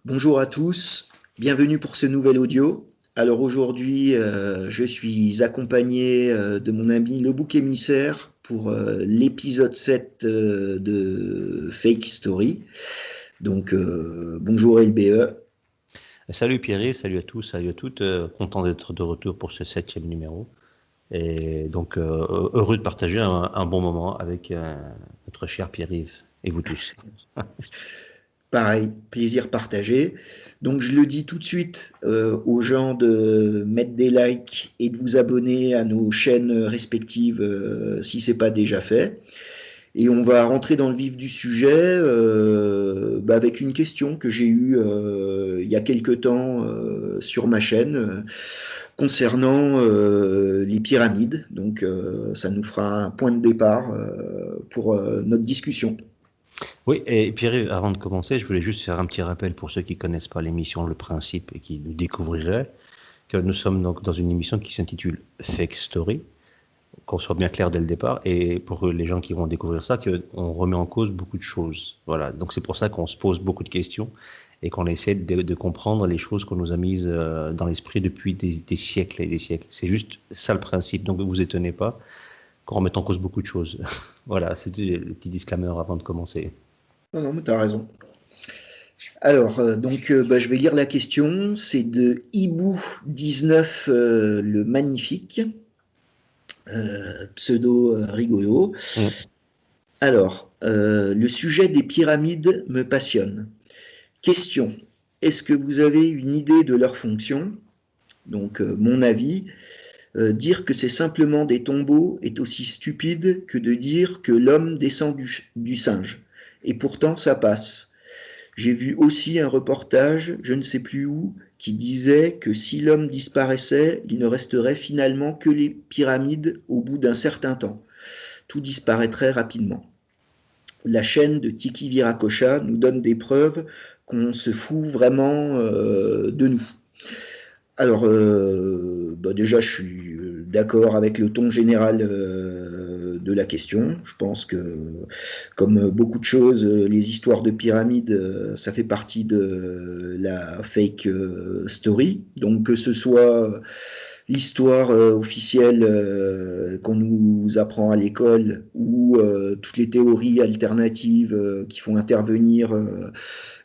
Bonjour à tous, bienvenue pour ce nouvel audio. Alors aujourd'hui, je suis accompagné de mon ami le bouc émissaire pour l'épisode 7 de Fake Story. Donc bonjour LBE. Salut Pierre, salut à tous, salut à toutes. Content d'être de retour pour ce septième numéro. Et donc heureux de partager un bon moment avec notre cher Pierre-Yves et vous tous. Pareil, plaisir partagé. Donc je le dis tout de suite aux gens de mettre des likes et de vous abonner à nos chaînes respectives si c'est pas déjà fait. Et on va rentrer dans le vif du sujet avec une question que j'ai eue il y a quelque temps sur ma chaîne concernant les pyramides. Donc ça nous fera un point de départ pour notre discussion. Oui, et Pierre-Yves, avant de commencer, je voulais juste faire un petit rappel pour ceux qui connaissent pas l'émission, le principe et qui nous découvriraient, que nous sommes donc dans une émission qui s'intitule Fake Story, qu'on soit bien clair dès le départ, et pour les gens qui vont découvrir ça, qu'on remet en cause beaucoup de choses. Voilà, donc c'est pour ça qu'on se pose beaucoup de questions et qu'on essaie de comprendre les choses qu'on nous a mises dans l'esprit depuis des siècles et des siècles. C'est juste ça le principe, donc ne vous étonnez pas qu'on remette en cause beaucoup de choses. Voilà, c'était le petit disclaimer avant de commencer. Non, non, mais t'as raison. Alors, je vais lire la question. C'est de Hibou19 le Magnifique, pseudo rigolo. Mm. Alors, le sujet des pyramides me passionne. Question. Est-ce que vous avez une idée de leur fonction? Donc, mon avis, dire que c'est simplement des tombeaux est aussi stupide que de dire que l'homme descend du singe. Et pourtant, ça passe. J'ai vu aussi un reportage, je ne sais plus où, qui disait que si l'homme disparaissait, il ne resterait finalement que les pyramides au bout d'un certain temps. Tout disparaîtrait rapidement. La chaîne de Tiki Viracocha nous donne des preuves qu'on se fout vraiment de nous. Alors, déjà, je suis d'accord avec le ton général de la question. Je pense que, comme beaucoup de choses, les histoires de pyramides, ça fait partie de la fake story. Donc, que ce soit l'histoire officielle qu'on nous apprend à l'école ou toutes les théories alternatives qui font intervenir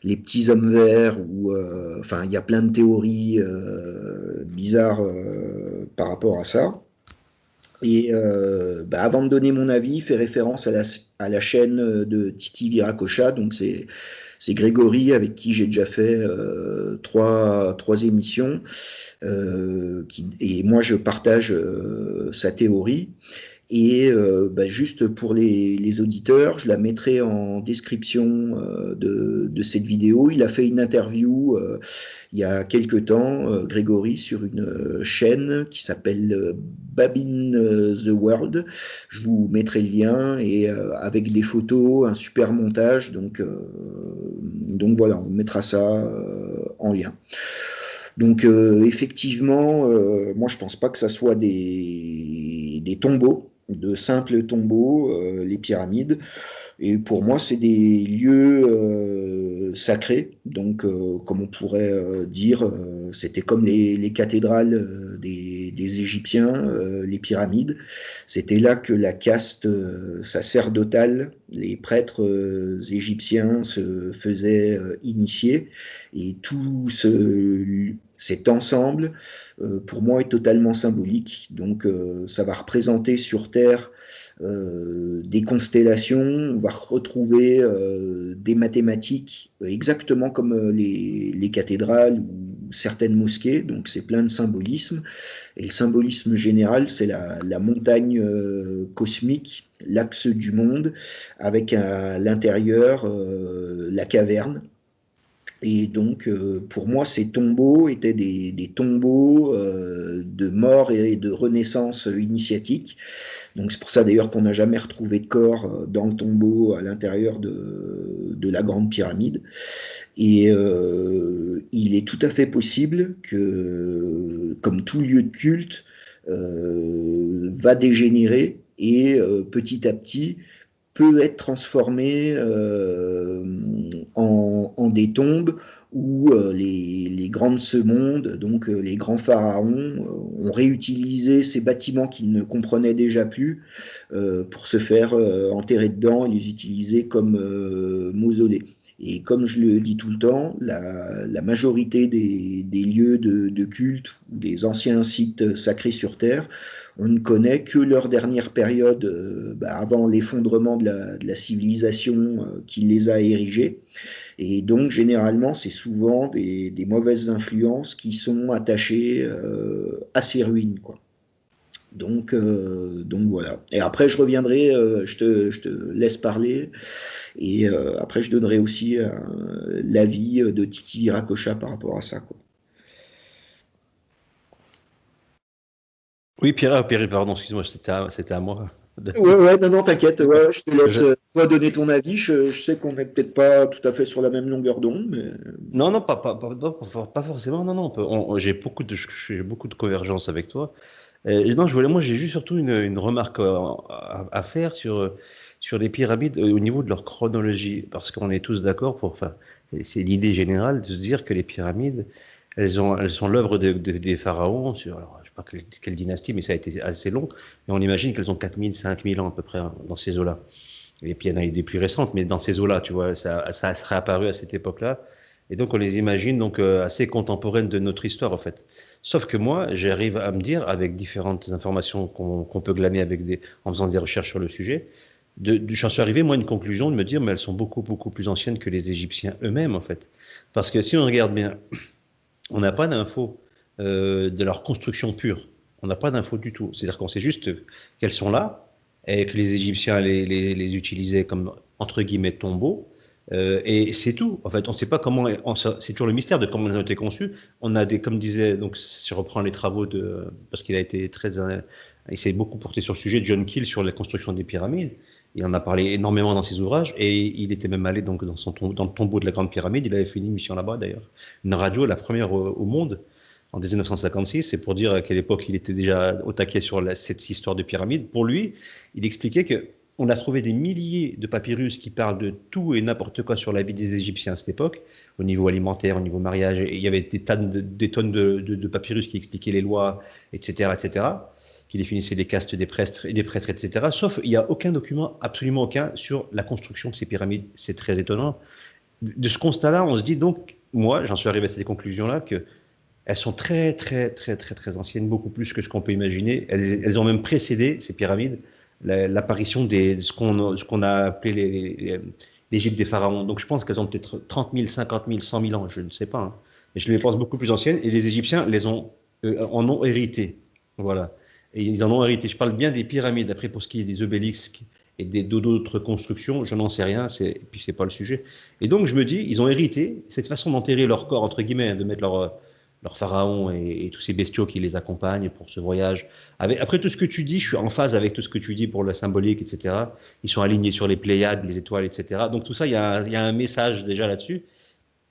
les petits hommes verts ou enfin il y a plein de théories bizarres par rapport à ça. Et avant de donner mon avis, fait référence à la chaîne de Tiki Viracocha, donc c'est Grégory avec qui j'ai déjà fait trois émissions. Et moi, je partage sa théorie. Et juste pour les auditeurs, je la mettrai en description de cette vidéo. Il a fait une interview il y a quelque temps, Grégory, sur une chaîne qui s'appelle Babin the World. Je vous mettrai le lien et avec des photos, un super montage. Donc voilà, on vous mettra ça en lien. Donc effectivement, moi je pense pas que ça soit des tombeaux, de simples tombeaux, les pyramides. Et pour moi, c'est des lieux sacrés. Donc, comme on pourrait dire, c'était comme les cathédrales des Égyptiens, les pyramides. C'était là que la caste sacerdotale, les prêtres égyptiens se faisaient initier. Et cet ensemble, pour moi, est totalement symbolique. Donc, ça va représenter sur Terre des constellations, on va retrouver des mathématiques exactement comme les cathédrales ou certaines mosquées, donc c'est plein de symbolisme. Et le symbolisme général, c'est la montagne cosmique, l'axe du monde, avec à l'intérieur la caverne. Et donc, pour moi, ces tombeaux étaient des tombeaux de mort et de renaissance initiatique. Donc c'est pour ça d'ailleurs qu'on n'a jamais retrouvé de corps dans le tombeau à l'intérieur de la Grande Pyramide. Et il est tout à fait possible que, comme tout lieu de culte, va dégénérer et petit à petit peut être transformé en des tombes où les grands de ce monde, donc les grands pharaons, ont réutilisé ces bâtiments qu'ils ne comprenaient déjà plus pour se faire enterrer dedans et les utiliser comme mausolées. Et comme je le dis tout le temps, la majorité des lieux de culte ou des anciens sites sacrés sur Terre, on ne connaît que leur dernière période avant l'effondrement de la civilisation qui les a érigés. Et donc, généralement, c'est souvent des mauvaises influences qui sont attachées à ces ruines, quoi. Donc voilà. Et après, je reviendrai, je te laisse parler, et après, je donnerai aussi l'avis de Titi Viracocha par rapport à ça, quoi. Oui, Pierre, pardon, excuse-moi, c'était à moi. Ouais, ouais, non, non, t'inquiète, ouais, je te laisse Je- toi donner ton avis. Je sais qu'on n'est peut-être pas tout à fait sur la même longueur d'onde, mais Non, non, pas forcément. Non, non. J'ai beaucoup de convergence avec toi. Et non, moi, j'ai juste surtout une remarque à faire sur les pyramides au niveau de leur chronologie, parce qu'on est tous d'accord enfin, c'est l'idée générale de se dire que les pyramides, elles sont l'œuvre des pharaons alors, je sais pas quelle dynastie, mais ça a été assez long, et on imagine qu'elles ont 4000, 5000 ans à peu près hein, dans ces eaux-là. Et puis il y en a eu des plus récentes, mais dans ces eaux-là, tu vois, ça serait apparu à cette époque-là. Et donc on les imagine donc assez contemporaines de notre histoire en fait. Sauf que moi, j'arrive à me dire, avec différentes informations qu'on peut glaner en faisant des recherches sur le sujet, j'en suis arrivé moi à une conclusion de me dire, mais elles sont beaucoup beaucoup plus anciennes que les Égyptiens eux-mêmes en fait. Parce que si on regarde bien, on n'a pas d'infos de leur construction pure. On n'a pas d'infos du tout. C'est-à-dire qu'on sait juste qu'elles sont là et que les Égyptiens les utilisaient comme, entre guillemets, tombeaux. Et c'est tout. En fait, on ne sait pas comment. C'est toujours le mystère de comment elles ont été conçues. On a des, comme disait, donc si je reprends les travaux de, parce qu'il a été il s'est beaucoup porté sur le sujet de John Keel sur la construction des pyramides. Il en a parlé énormément dans ses ouvrages et il était même allé donc dans le tombeau de la Grande Pyramide. Il avait fait une émission là-bas d'ailleurs, une radio, la première au monde, en 1956. C'est pour dire à quelle époque il était déjà au taquet sur cette histoire de pyramide. Pour lui, il expliquait que on a trouvé des milliers de papyrus qui parlent de tout et n'importe quoi sur la vie des Égyptiens à cette époque, au niveau alimentaire, au niveau mariage. Et il y avait des tonnes de papyrus qui expliquaient les lois, etc., etc., qui définissaient les castes des prêtres, etc. Sauf il n'y a aucun document, absolument aucun, sur la construction de ces pyramides. C'est très étonnant. De ce constat-là, on se dit donc, moi, j'en suis arrivé à cette conclusion-là, que elles sont très, très, très, très, très anciennes, beaucoup plus que ce qu'on peut imaginer. Elles ont même précédé, ces pyramides, l'apparition de ce qu'on a appelé l'Égypte des pharaons. Donc je pense qu'elles ont peut-être 30 000, 50 000, 100 000 ans, je ne sais pas. Hein. Mais je les pense beaucoup plus anciennes. Et les Égyptiens en ont hérité. Voilà. Et ils en ont hérité. Je parle bien des pyramides. Après, pour ce qui est des obélisques et d'autres constructions, je n'en sais rien. Puis c'est pas le sujet. Et donc je me dis, ils ont hérité cette façon d'enterrer leur corps, entre guillemets, hein, de mettre leur pharaon et tous ces bestiaux qui les accompagnent pour ce voyage. Après tout ce que tu dis, je suis en phase avec tout ce que tu dis pour la symbolique, etc. Ils sont alignés sur les Pléiades, les étoiles, etc. Donc tout ça, il y a un message déjà là-dessus.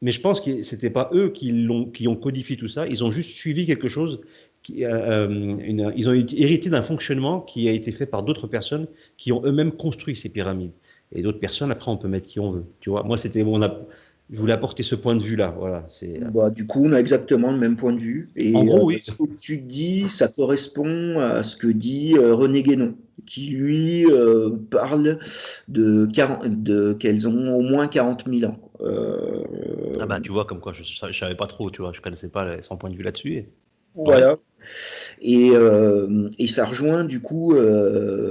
Mais je pense que c'était pas eux qui ont codifié tout ça. Ils ont juste suivi quelque chose. Ils ont hérité d'un fonctionnement qui a été fait par d'autres personnes qui ont eux-mêmes construit ces pyramides. Et d'autres personnes, après, on peut mettre qui on veut. Tu vois, moi, je voulais apporter ce point de vue-là. Voilà. bah, du coup, on a exactement le même point de vue. En Et gros, oui. ce que tu dis, ça correspond à ce que dit René Guénon, qui lui parle qu'elles ont au moins 40 000 ans. Ah bah, tu vois, comme quoi, je savais pas trop, tu vois, je connaissais pas son point de vue là-dessus. Ouais. Voilà. Et ça rejoint du coup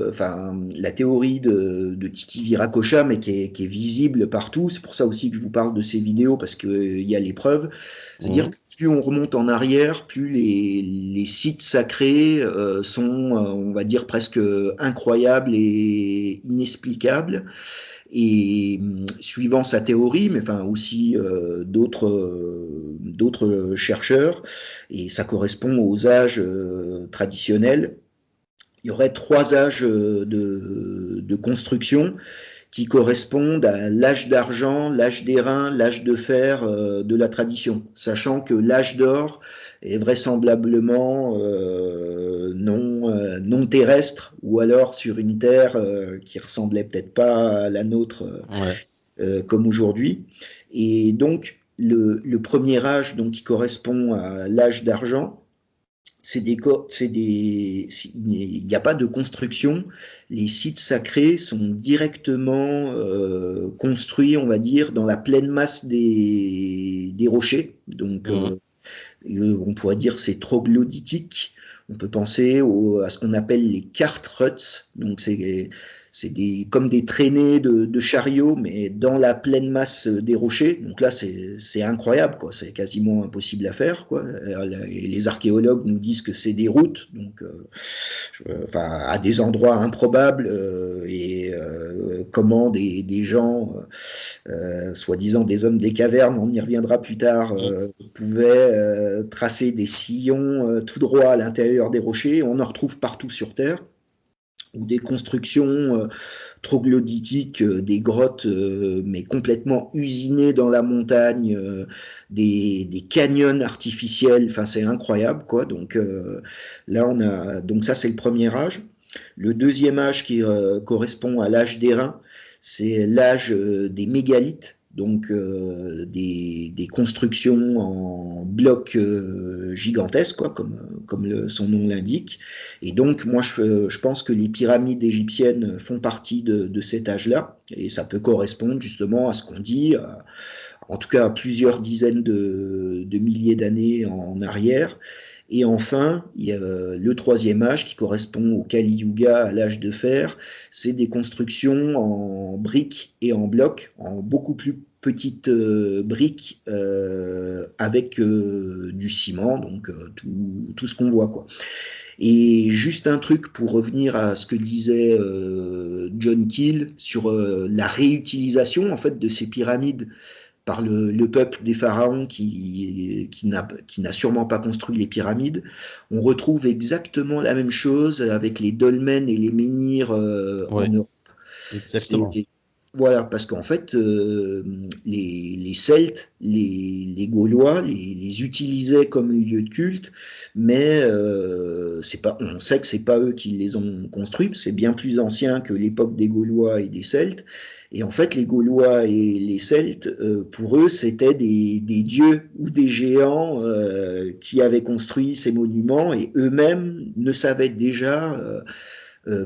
enfin, la théorie de Titi Viracocha, mais qui est visible partout. C'est pour ça aussi que je vous parle de ces vidéos, parce qu'il y a les preuves. C'est-à-dire Mhm. que plus on remonte en arrière, plus les sites sacrés sont, on va dire, presque incroyables et inexplicables. Et suivant sa théorie, mais enfin aussi d'autres chercheurs, et ça correspond aux âges traditionnels, il y aurait trois âges de construction qui correspondent à l'âge d'argent, l'âge d'airain, l'âge de fer de la tradition, sachant que l'âge d'or est vraisemblablement non terrestre, ou alors sur une terre qui ressemblait peut-être pas à la nôtre Ouais. comme aujourd'hui. Et donc, le premier âge, donc qui correspond à l'âge d'argent, il n'y a pas de construction. Les sites sacrés sont directement construits, on va dire, dans la pleine masse des rochers. Donc, Mhm. on pourrait dire c'est troglodytique. On peut penser à ce qu'on appelle les cart ruts. Donc, comme des traînées de chariots, mais dans la pleine masse des rochers. Donc là, c'est incroyable, quoi. C'est quasiment impossible à faire, quoi. Et les archéologues nous disent que c'est des routes, donc, enfin, à des endroits improbables, et comment des gens, soi-disant des hommes des cavernes, on y reviendra plus tard, pouvaient tracer des sillons tout droit à l'intérieur des rochers. On en retrouve partout sur Terre, ou des constructions troglodytiques, des grottes, mais complètement usinées dans la montagne, des canyons artificiels. Enfin, c'est incroyable, quoi. Donc là, donc ça, c'est le premier âge. Le deuxième âge qui correspond à l'âge d'airain, c'est l'âge des mégalithes, donc des constructions en blocs gigantesques, quoi, comme son nom l'indique. Et donc, moi, je pense que les pyramides égyptiennes font partie de cet âge-là, et ça peut correspondre justement à ce qu'on dit, en tout cas à plusieurs dizaines de milliers d'années en arrière. Et enfin, il y a le troisième âge qui correspond au Kali Yuga, à l'âge de fer. C'est des constructions en briques et en blocs, en beaucoup plus petites briques, avec du ciment, donc tout ce qu'on voit, quoi. Et juste un truc pour revenir à ce que disait John Keel sur la réutilisation en fait de ces pyramides par le peuple des pharaons qui n'a sûrement pas construit les pyramides. On retrouve exactement la même chose avec les dolmens et les menhirs en Ouais, Europe. C'est exactement. Voilà, parce qu'en fait, les Celtes, les Gaulois, les utilisaient comme lieu de culte, mais c'est pas, on sait que c'est pas eux qui les ont construits, c'est bien plus ancien que l'époque des Gaulois et des Celtes. Et en fait, les Gaulois et les Celtes, pour eux, c'était des dieux ou des géants qui avaient construit ces monuments, et eux-mêmes ne savaient déjà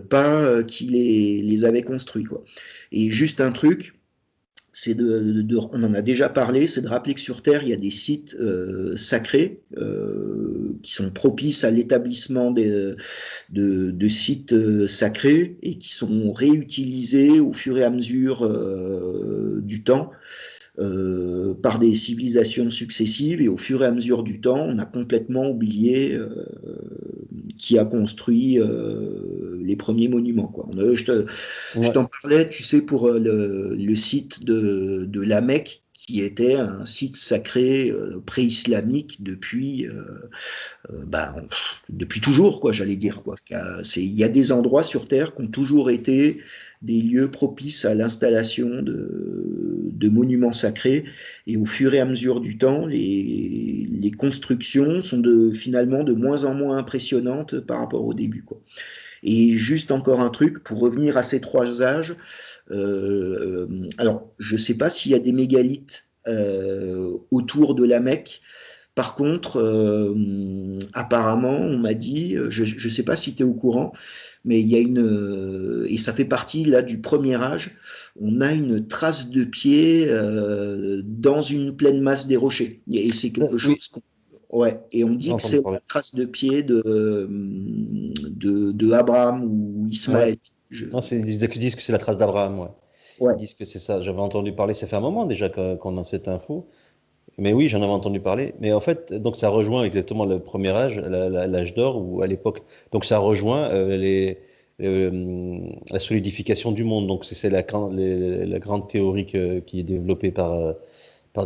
pas qui les avait construits, quoi. Et juste un truc, on en a déjà parlé, c'est de rappeler que sur Terre, il y a des sites sacrés qui sont propices à l'établissement de sites sacrés et qui sont réutilisés au fur et à mesure du temps par des civilisations successives, et au fur et à mesure du temps, on a complètement oublié qui a construit les premiers monuments, quoi. Je Ouais. t'en parlais, tu sais, pour le site de La Mecque, qui était un site sacré pré-islamique depuis toujours, quoi, j'allais dire, quoi. Il y a des endroits sur Terre qui ont toujours été des lieux propices à l'installation de monuments sacrés, et au fur et à mesure du temps, les constructions sont finalement de moins en moins impressionnantes par rapport au début, quoi. Et juste encore un truc, pour revenir à ces trois âges, alors je ne sais pas s'il y a des mégalithes autour de la Mecque. Par contre, apparemment, on m'a dit, je ne sais pas si tu es au courant, mais il y a et ça fait partie là du premier âge, on a une trace de pied dans une pleine masse des rochers. Et c'est quelque Oui, chose ouais, et on j'ai dit que entendu c'est la parler. trace de pied de Abraham ou Ouais. Ismaël. Je- Non, ils disent que c'est la trace d'Abraham, ouais. Ils ouais. disent que c'est ça. J'avais entendu parler, ça fait un moment déjà qu'on a cette info. Mais oui, j'en avais entendu parler. Mais en fait, donc ça rejoint exactement le premier âge, l'âge d'or, ou à l'époque. Donc ça rejoint la solidification du monde. Donc c'est la grande théorie qui est développée par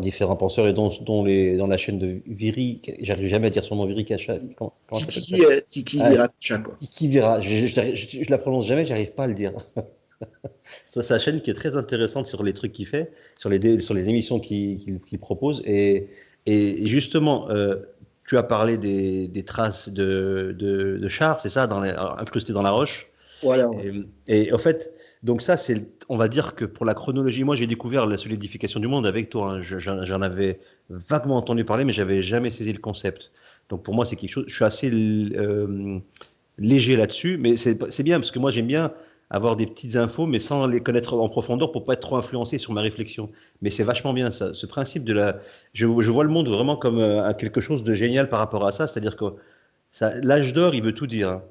différents penseurs et dans la chaîne de Viri, j'arrive jamais à dire son nom, Viri Kacha. Comment s'appelle ça? Tiki Ah, Viracocha, quoi. Qui Vira. Je la prononce jamais, j'arrive pas à le dire. Ça, c'est la chaîne qui est très intéressante sur les trucs qu'il fait, sur les émissions qu'il propose. Et justement, tu as parlé des traces de chars, c'est ça, incrustées dans la roche. Voilà, ouais. Et, et en fait, Donc ça, on va dire que pour la chronologie, moi j'ai découvert la solidification du monde avec toi, hein. J'en avais vaguement entendu parler, mais j'avais jamais saisi le concept. Donc pour moi, c'est quelque chose, je suis assez léger là-dessus, mais c'est bien parce que moi j'aime bien avoir des petites infos, mais sans les connaître en profondeur pour pas être trop influencé sur ma réflexion. Mais c'est vachement bien ça, ce principe de je vois le monde vraiment comme quelque chose de génial par rapport à ça, c'est-à-dire que l'âge d'or, il veut tout dire, hein.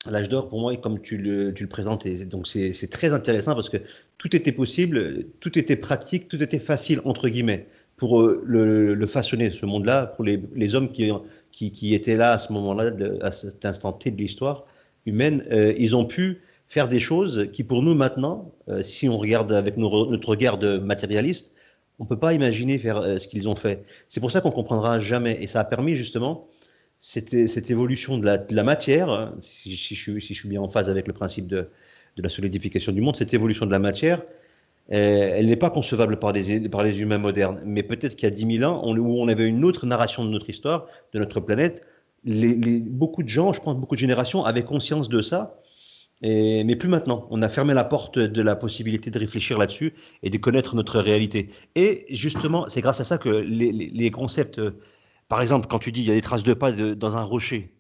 L'âge d'or, pour moi, comme tu le présentes, et donc c'est très intéressant parce que tout était possible, tout était pratique, tout était facile, entre guillemets, pour le façonner, ce monde-là, pour les hommes qui étaient là à ce moment-là, à cet instant T de l'histoire humaine. Ils ont pu faire des choses qui, pour nous, maintenant, si on regarde avec notre regard de matérialiste, on ne peut pas imaginer faire ce qu'ils ont fait. C'est pour ça qu'on ne comprendra jamais. Et ça a permis, justement, cette évolution de la matière, hein, si je suis bien en phase avec le principe de la solidification du monde, cette évolution de la matière, elle n'est pas concevable par les humains modernes. Mais peut-être qu'il y a 10 000 ans, où on avait une autre narration de notre histoire, de notre planète, beaucoup de gens, je pense beaucoup de générations, avaient conscience de ça, mais plus maintenant. On a fermé la porte de la possibilité de réfléchir là-dessus et de connaître notre réalité. Et justement, c'est grâce à ça que les concepts, par exemple, quand tu dis il y a des traces de pas dans un rocher,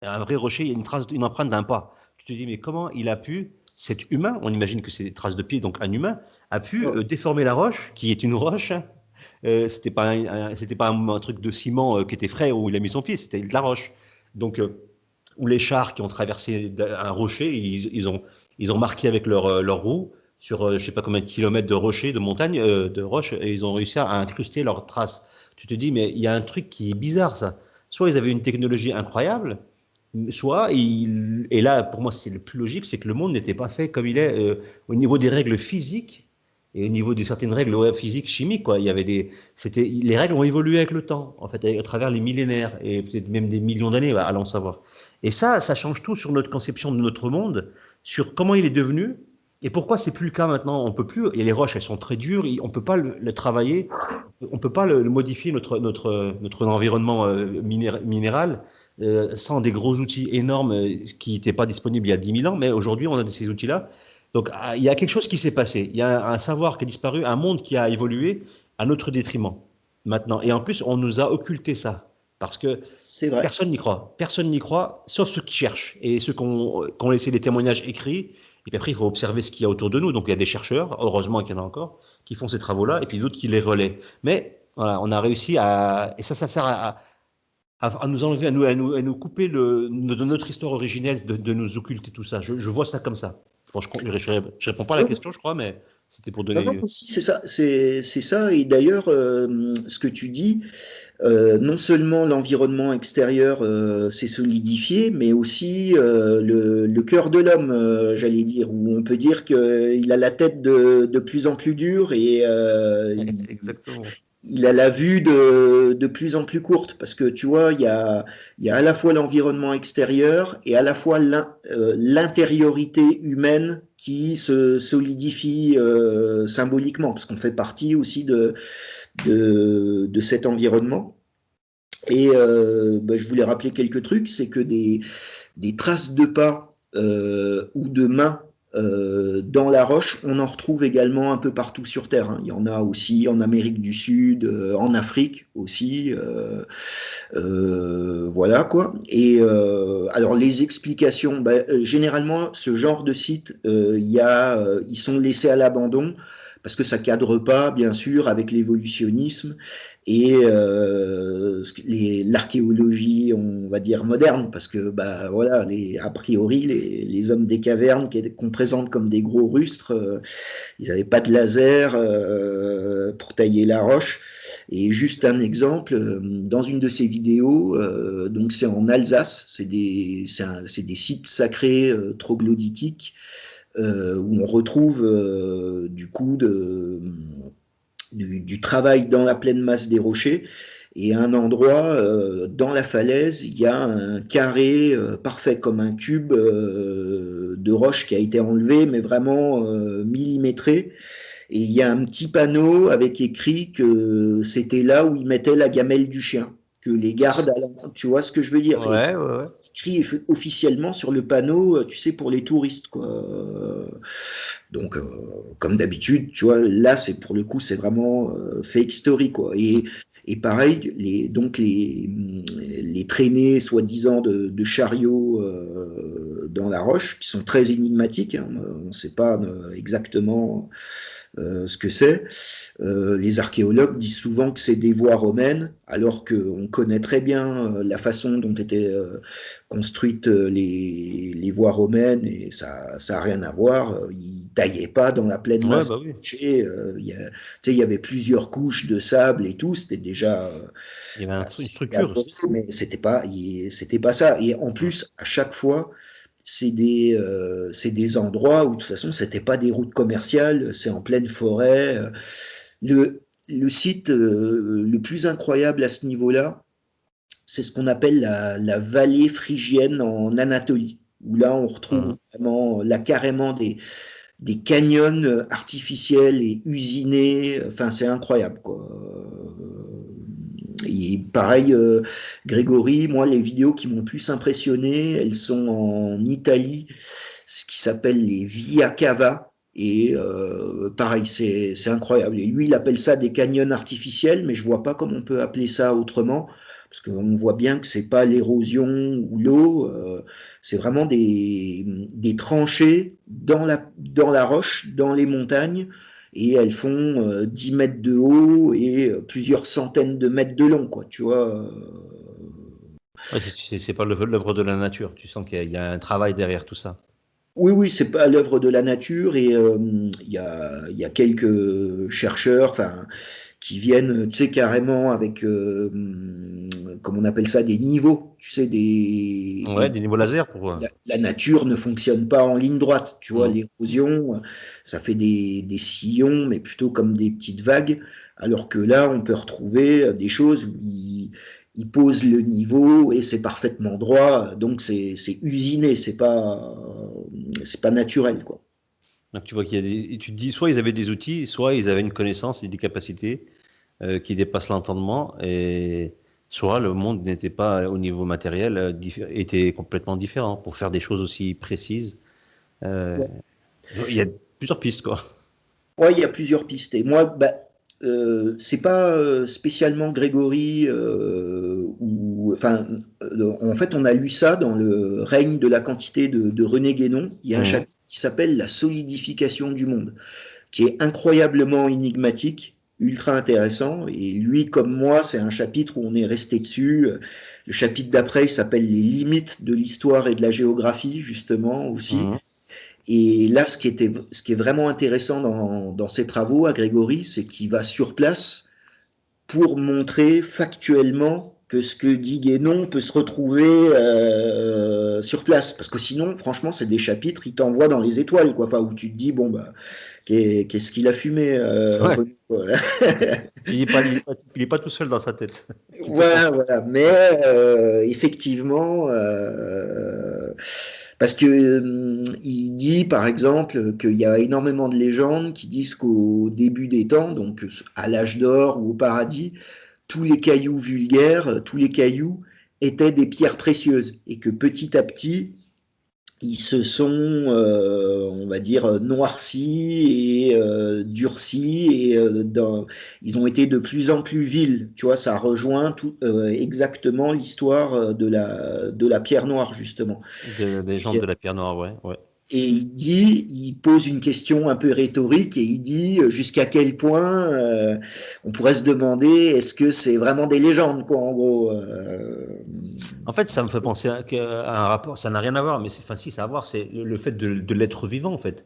un vrai rocher, il y a une empreinte d'un pas. Tu te dis, mais comment il a pu, cet humain, on imagine que c'est des traces de pied, donc un humain, a pu Oh, déformer la roche, qui est une roche, hein. C'était pas un truc de ciment qui était frais où il a mis son pied, c'était de la roche. Donc, ou les chars qui ont traversé un rocher, ils ont marqué avec leur roue sur je sais pas combien de kilomètres de rocher, de montagne, de roche, et ils ont réussi à incruster leurs traces. Tu te dis, mais il y a un truc qui est bizarre, ça. Soit ils avaient une technologie incroyable, soit, et là, pour moi, c'est le plus logique, c'est que le monde n'était pas fait comme il est au niveau des règles physiques et au niveau de certaines règles physiques, chimiques, quoi. Il y avait les règles ont évolué avec le temps, en fait, à travers les millénaires et peut-être même des millions d'années, allons savoir. Et ça change tout sur notre conception de notre monde, sur comment il est devenu et pourquoi c'est plus le cas maintenant. On peut plus. Et les roches, elles sont très dures. On peut pas le travailler. On peut pas le modifier notre environnement minéral sans des gros outils énormes qui n'étaient pas disponibles il y a 10 000 ans. Mais aujourd'hui, on a ces outils-là. Donc, il y a quelque chose qui s'est passé. Il y a un savoir qui a disparu, un monde qui a évolué à notre détriment maintenant. Et en plus, on nous a occulté ça parce que c'est vrai. personne n'y croit. Personne n'y croit, sauf ceux qui cherchent et ceux qui ont laissé des témoignages écrits. Et puis après, il faut observer ce qu'il y a autour de nous. Donc, il y a des chercheurs, heureusement qu'il y en a encore, qui font ces travaux-là, et puis d'autres qui les relaient. Mais voilà, on a réussi à. Et ça sert à nous enlever, à nous couper de notre histoire originelle, de nous occulter tout ça. Je vois ça comme ça. Bon, je réponds pas à la Oui, question, je crois, mais c'était pour non, non, donner. si, c'est ça, c'est ça. Et d'ailleurs, ce que tu dis, non seulement l'environnement extérieur s'est solidifié, mais aussi le cœur de l'homme, j'allais dire, où on peut dire qu'il a la tête de plus en plus dure et Exactement. il a la vue de plus en plus courte, parce que tu vois, il y a à la fois l'environnement extérieur et à la fois l'intériorité humaine qui se solidifie symboliquement, parce qu'on fait partie aussi de cet environnement. Et bah, je voulais rappeler quelques trucs, c'est que des traces de pas ou de mains dans la roche, on en retrouve également un peu partout sur Terre, hein. Il y en a aussi en Amérique du Sud, en Afrique aussi. Voilà quoi. Et alors les explications, bah, généralement ce genre de site, ils sont laissés à l'abandon parce que ça cadre pas, bien sûr, avec l'évolutionnisme et l'archéologie, on va dire moderne, parce que bah voilà, a priori les hommes des cavernes qu'on présente comme des gros rustres, ils n'avaient pas de laser pour tailler la roche. Et juste un exemple, dans une de ces vidéos, donc c'est en Alsace, c'est des sites sacrés troglodytiques où on retrouve du coup du travail dans la pleine masse des rochers. Et à un endroit, dans la falaise, il y a un carré parfait comme un cube de roche qui a été enlevé, mais vraiment millimétré. Et il y a un petit panneau avec écrit que c'était là où ils mettaient la gamelle du chien. que les gardes à tu vois ce que je veux dire? Et Ouais, c'est ouais, ouais. écrit officiellement sur le panneau, tu sais, pour les touristes, quoi. Donc, comme d'habitude, tu vois, là, c'est pour le coup, c'est vraiment fake story, quoi. Et pareil, les traînées, soi-disant, de chariots dans la roche, qui sont très énigmatiques, hein, on ne sait pas exactement ce que c'est. Les archéologues disent souvent que c'est des voies romaines, alors qu'on connaît très bien la façon dont étaient construites les voies romaines, et ça a rien à voir. Ils taillaient pas dans la pleine Ouais, masse bah du oui. rocher. Tu sais, il y avait plusieurs couches de sable et tout. C'était déjà Il y avait une assez structure. élaboré, mais c'était pas ça. Et en Mm. plus, à chaque fois, c'est des endroits où de toute façon c'était pas des routes commerciales, c'est en pleine forêt. Le site le plus incroyable à ce niveau-là, c'est ce qu'on appelle la vallée phrygienne en Anatolie, où là on retrouve Mhm. vraiment là carrément des canyons artificiels et usinés. Enfin, c'est incroyable, quoi. Et pareil, Grégory, moi, les vidéos qui m'ont plus impressionné, elles sont en Italie, ce qui s'appelle les Via Cava. Et pareil, c'est incroyable. Et lui, il appelle ça des canyons artificiels, mais je vois pas comment on peut appeler ça autrement, parce qu'on voit bien que c'est pas l'érosion ou l'eau, c'est vraiment des tranchées dans la roche, dans les montagnes, et elles font 10 mètres de haut et plusieurs centaines de mètres de long, quoi, tu vois. Ouais, c'est pas l'œuvre de la nature. Tu sens qu'il y a un travail derrière tout ça. Oui, oui, c'est pas l'œuvre de la nature, et il y a quelques chercheurs, enfin, qui viennent, tu sais, carrément avec, comme on appelle ça, des niveaux, tu sais, Ouais, des niveaux laser pour. la nature ne fonctionne pas en ligne droite, tu vois, Mhm. l'érosion, ça fait des sillons, mais plutôt comme des petites vagues, alors que là, on peut retrouver des choses où ils posent le niveau et c'est parfaitement droit, donc c'est usiné, c'est pas naturel, quoi. Donc tu vois qu'il y a et tu te dis, soit ils avaient des outils, soit ils avaient une connaissance et des capacités qui dépassent l'entendement, et soit le monde n'était pas au niveau matériel, était complètement différent pour faire des choses aussi précises. Euh, Ouais. il y a plusieurs pistes, quoi. Ouais, il y a plusieurs pistes. Et moi, bah, c'est pas spécialement Grégory enfin, en fait, on a lu ça dans le règne de la quantité de René Guénon. Il y a un Mhm. chapitre qui s'appelle La solidification du monde, qui est incroyablement énigmatique, ultra intéressant. Et lui, comme moi, c'est un chapitre où on est resté dessus. Le chapitre d'après, il s'appelle Les limites de l'histoire et de la géographie, justement, aussi. Mhm. Et là, ce qui est vraiment intéressant dans ces travaux à Grégory, c'est qu'il va sur place pour montrer factuellement que ce que dit Guénon peut se retrouver sur place. Parce que sinon, franchement, c'est des chapitres, il t'envoie dans les étoiles, quoi. Enfin, où tu te dis, bon, bah, qu'est-ce qu'il a fumé, Ouais. René, quoi. Il est pas tout seul dans sa tête. Tu peux Voilà, penser ça. voilà. Mais effectivement, parce que il dit par exemple qu'il y a énormément de légendes qui disent qu'au début des temps, donc à l'âge d'or ou au paradis, tous les cailloux vulgaires, tous les cailloux étaient des pierres précieuses et que petit à petit, ils se sont, on va dire, noircis et durcis et ils ont été de plus en plus vils. Tu vois, ça rejoint tout, exactement l'histoire de la pierre noire, justement. Des gens de la pierre noire, ouais, ouais. Et il pose une question un peu rhétorique et il dit jusqu'à quel point on pourrait se demander est-ce que c'est vraiment des légendes, quoi, en gros. En fait, ça me fait penser à un rapport, ça n'a rien à voir, mais enfin, si, ça a à voir, c'est le fait de l'être vivant, en fait.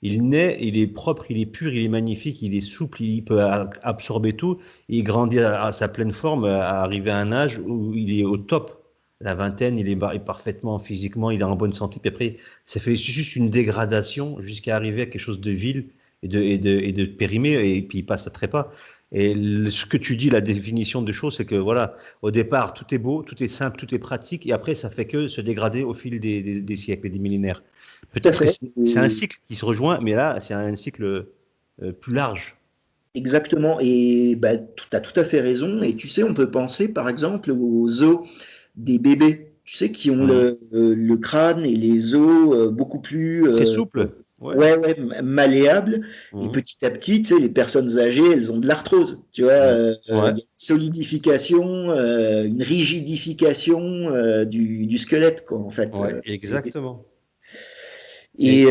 Il naît, il est propre, il est pur, il est magnifique, il est souple, il peut absorber tout, et il grandit à sa pleine forme, à arriver à un âge où il est au top. La vingtaine, est parfaitement physiquement, il est en bonne santé, puis après, ça fait juste une dégradation jusqu'à arriver à quelque chose de vil et de périmé, et puis il passe à trépas. Et ce que tu dis, la définition de choses, c'est que voilà, au départ, tout est beau, tout est simple, tout est pratique, et après, ça fait que se dégrader au fil des siècles et des millénaires. Tout à Peut-être que fait. c'est un cycle qui se rejoint, mais là, c'est un cycle plus large. exactement. Et bah, tu as tout à fait raison. Et tu sais, on peut penser par exemple aux os des bébés, tu sais, qui ont Mhm. le crâne et les os beaucoup plus Très souple. Ouais. ouais, ouais, malléables. Et Mhm. petit à petit, tu sais, les personnes âgées, elles ont de l'arthrose. Tu vois, Mhm. Ouais. il y a une solidification, une rigidification du squelette, quoi, en fait. Ouais, exactement. Et Et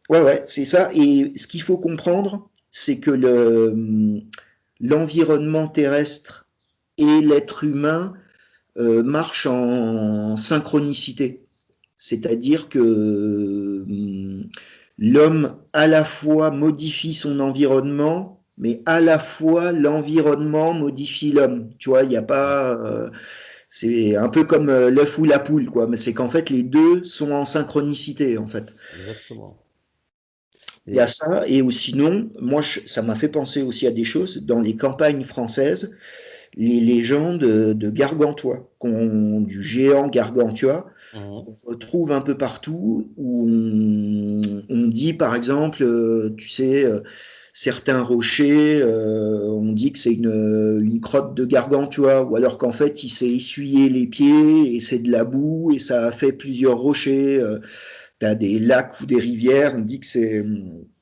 ouais, ouais, c'est ça. Et ce qu'il faut comprendre, c'est que l'environnement terrestre et l'être humain marchent en synchronicité. C'est-à-dire que l'homme à la fois modifie son environnement, mais à la fois l'environnement modifie l'homme. Tu vois, il n'y a ouais, pas. C'est un peu comme l'œuf ou la poule, quoi. Mais c'est qu'en fait, les deux sont en synchronicité, en fait. exactement. Il y a Et ça, et ou sinon, moi, ça m'a fait penser aussi à des choses. Dans les campagnes françaises, les légendes de Gargantua, du géant Gargantua, mhm. on retrouve un peu partout où on dit par exemple, tu sais, certains rochers, on dit que c'est une crotte de Gargantua, ou alors qu'en fait il s'est essuyé les pieds et c'est de la boue et ça a fait plusieurs rochers. T'as des lacs ou des rivières, on dit que c'est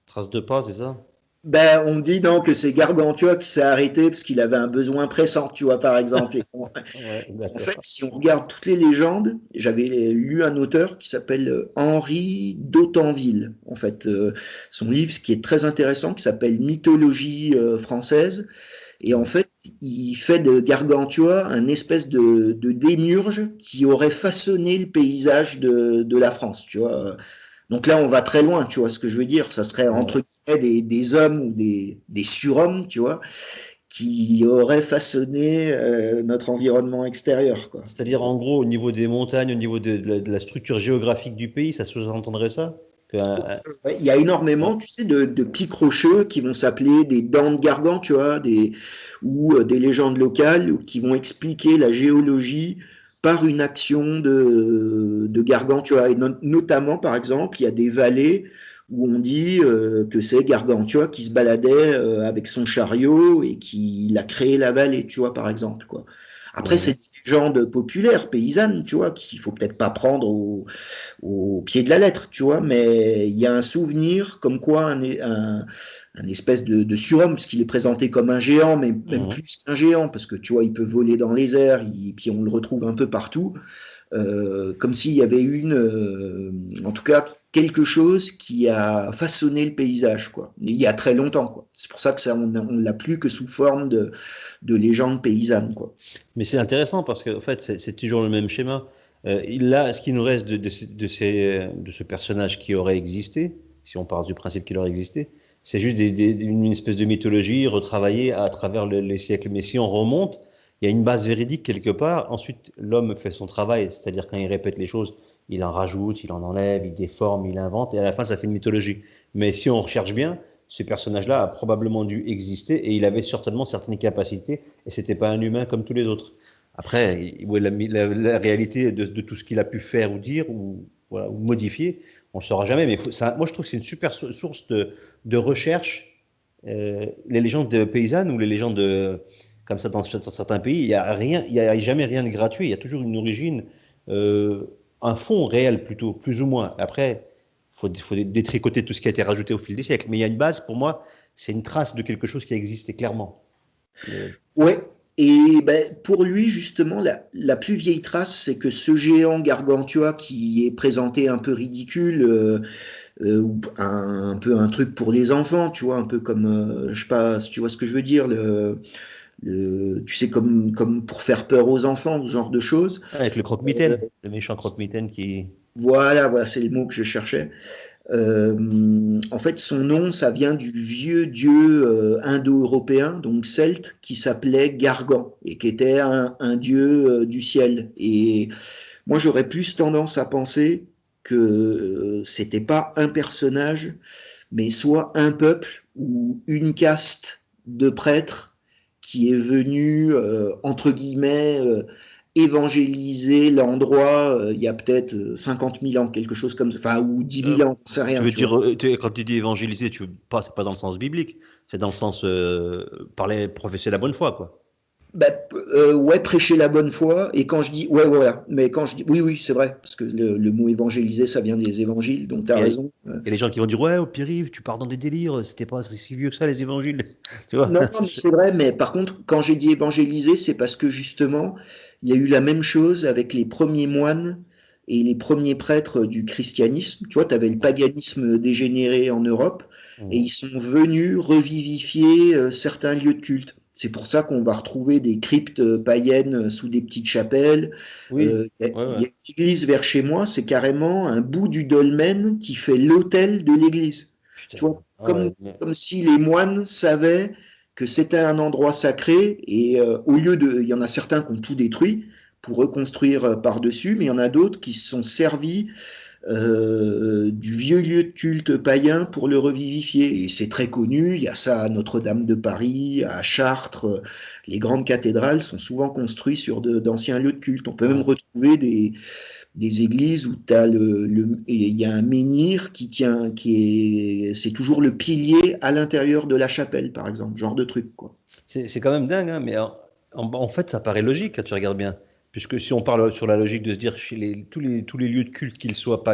Trace de pas, c'est ça? ben, on dit donc que c'est Gargantua qui s'est arrêté parce qu'il avait un besoin pressant, tu vois, par exemple. Et Ouais, en fait, d'accord. si on regarde toutes les légendes, j'avais lu un auteur qui s'appelle Henri d'Autanville. En fait, son livre, qui est très intéressant, qui s'appelle Mythologie française. Et en Mhm. fait, il fait de Gargantua un espèce de démiurge qui aurait façonné le paysage de la France, tu vois. Donc là, on va très loin, tu vois ce que je veux dire. Ça serait Ouais. entre guillemets des hommes ou des surhommes, tu vois, qui auraient façonné notre environnement extérieur, quoi. C'est-à-dire, en gros, au niveau des montagnes, au niveau de la structure géographique du pays, ça sous-entendrait ça? Que, Ouais, il y a ouais. énormément, tu sais, de petits crocheux qui vont s'appeler des dents de Gargantua, ou des légendes locales qui vont expliquer la géologie par une action de Gargantua. Et notamment, par exemple, il y a des vallées où on dit que c'est Gargantua qui se baladait avec son chariot et qui a créé la vallée, tu vois, par exemple, quoi. Après, c'est Mhm. des légendes populaires, paysannes, tu vois, qu'il faut peut-être pas prendre au pied de la lettre, tu vois, mais il y a un souvenir comme quoi un espèce de surhomme, parce qu'il est présenté comme un géant, mais même Mhm. plus qu'un géant, parce que tu vois, il peut voler dans les airs, puis on le retrouve un peu partout, comme s'il y avait en tout cas, quelque chose qui a façonné le paysage, quoi. Il y a très longtemps, quoi. C'est pour ça que ça, on l'a plus que sous forme de légende paysanne, quoi. Mais c'est intéressant parce qu'en fait, c'est toujours le même schéma. Là, ce qui nous reste de ce personnage qui aurait existé, si on part du principe qu'il aurait existé, c'est juste une espèce de mythologie retravaillée à travers les siècles. Mais si on remonte, il y a une base véridique quelque part. Ensuite, l'homme fait son travail, c'est-à-dire quand il répète les choses, il en rajoute, il en enlève, il déforme, il invente, et à la fin, ça fait une mythologie. Mais si on recherche bien, ce personnage-là a probablement dû exister et il avait certainement certaines capacités et c'était pas un humain comme tous les autres. Après, où est la réalité de tout ce qu'il a pu faire ou dire ou, voilà, ou modifier, on ne le saura jamais. Mais moi, je trouve que c'est une super source de recherche. Les légendes paysannes ou les légendes comme ça dans certains pays, il n'y a rien, il y a jamais rien de gratuit. Il y a toujours une origine, euh, un fond réel plutôt, plus ou moins. Après, faut détricoter tout ce qui a été rajouté au fil des siècles. Mais il y a une base, pour moi, c'est une trace de quelque chose qui a existé clairement. Le- Ouais, et ben, pour lui, justement, la plus vieille trace, c'est que ce géant Gargantua qui est présenté un peu ridicule, ou un peu un truc pour les enfants, tu vois, un peu comme, je sais pas, si tu vois ce que je veux dire, tu sais, comme pour faire peur aux enfants, ce genre de choses. Avec le croque-mitaine, le méchant croque-mitaine qui. Voilà, voilà, c'est le mot que je cherchais. En fait, son nom, ça vient du vieux dieu indo-européen, donc celte, qui s'appelait Gargan et qui était un dieu du ciel. Et moi, j'aurais plus tendance à penser que c'était pas un personnage, mais soit un peuple ou une caste de prêtres qui est venu, entre guillemets, évangélisé l'endroit il y a peut-être 50 000 ans, quelque chose comme ça, enfin, ou 10 Euh, 000 ans, j'en sais Tu rien, veux tu vois. dire, quand tu dis évangéliser, c'est pas dans le sens biblique, c'est dans le sens parler, professer la bonne foi, quoi. Bah, ouais, prêcher la bonne foi, et quand je dis, ouais, voilà, mais quand je dis, oui, oui, c'est vrai, parce que le mot évangéliser, ça vient des évangiles, donc tu as Et il raison. y a les gens qui vont dire, ouais, au pire, tu pars dans des délires, c'était pas si vieux que ça, les évangiles. Tu vois? Non, non, mais c'est vrai, mais par contre, quand j'ai dit évangéliser, c'est parce que justement, il y a eu la même chose avec les premiers moines et les premiers prêtres du christianisme. Tu vois, tu avais le paganisme dégénéré en Europe, et ils Mhm. sont venus revivifier certains lieux de culte. C'est pour ça qu'on va retrouver des cryptes païennes sous des petites chapelles. Oui, ouais, Il y ouais. a une église vers chez moi, c'est carrément un bout du dolmen qui fait l'autel de l'église. Tu vois, Putain. Ah ouais, comme si les moines savaient que c'était un endroit sacré et au lieu de, il y en a certains qui ont tout détruit pour reconstruire par-dessus, mais il y en a d'autres qui se sont servis du vieux lieu de culte païen pour le revivifier. Et c'est très connu, il y a ça à Notre-Dame de Paris, à Chartres, les grandes cathédrales sont souvent construites sur d'anciens lieux de culte. On peut même ouais. retrouver des églises où t'as il y a un menhir qui tient, c'est toujours le pilier à l'intérieur de la chapelle, par exemple, genre de truc, quoi. C'est quand même dingue, hein, mais en fait, ça paraît logique quand tu regardes bien. Puisque si on parle sur la logique de se dire chez tous les lieux de culte, qu'ils soient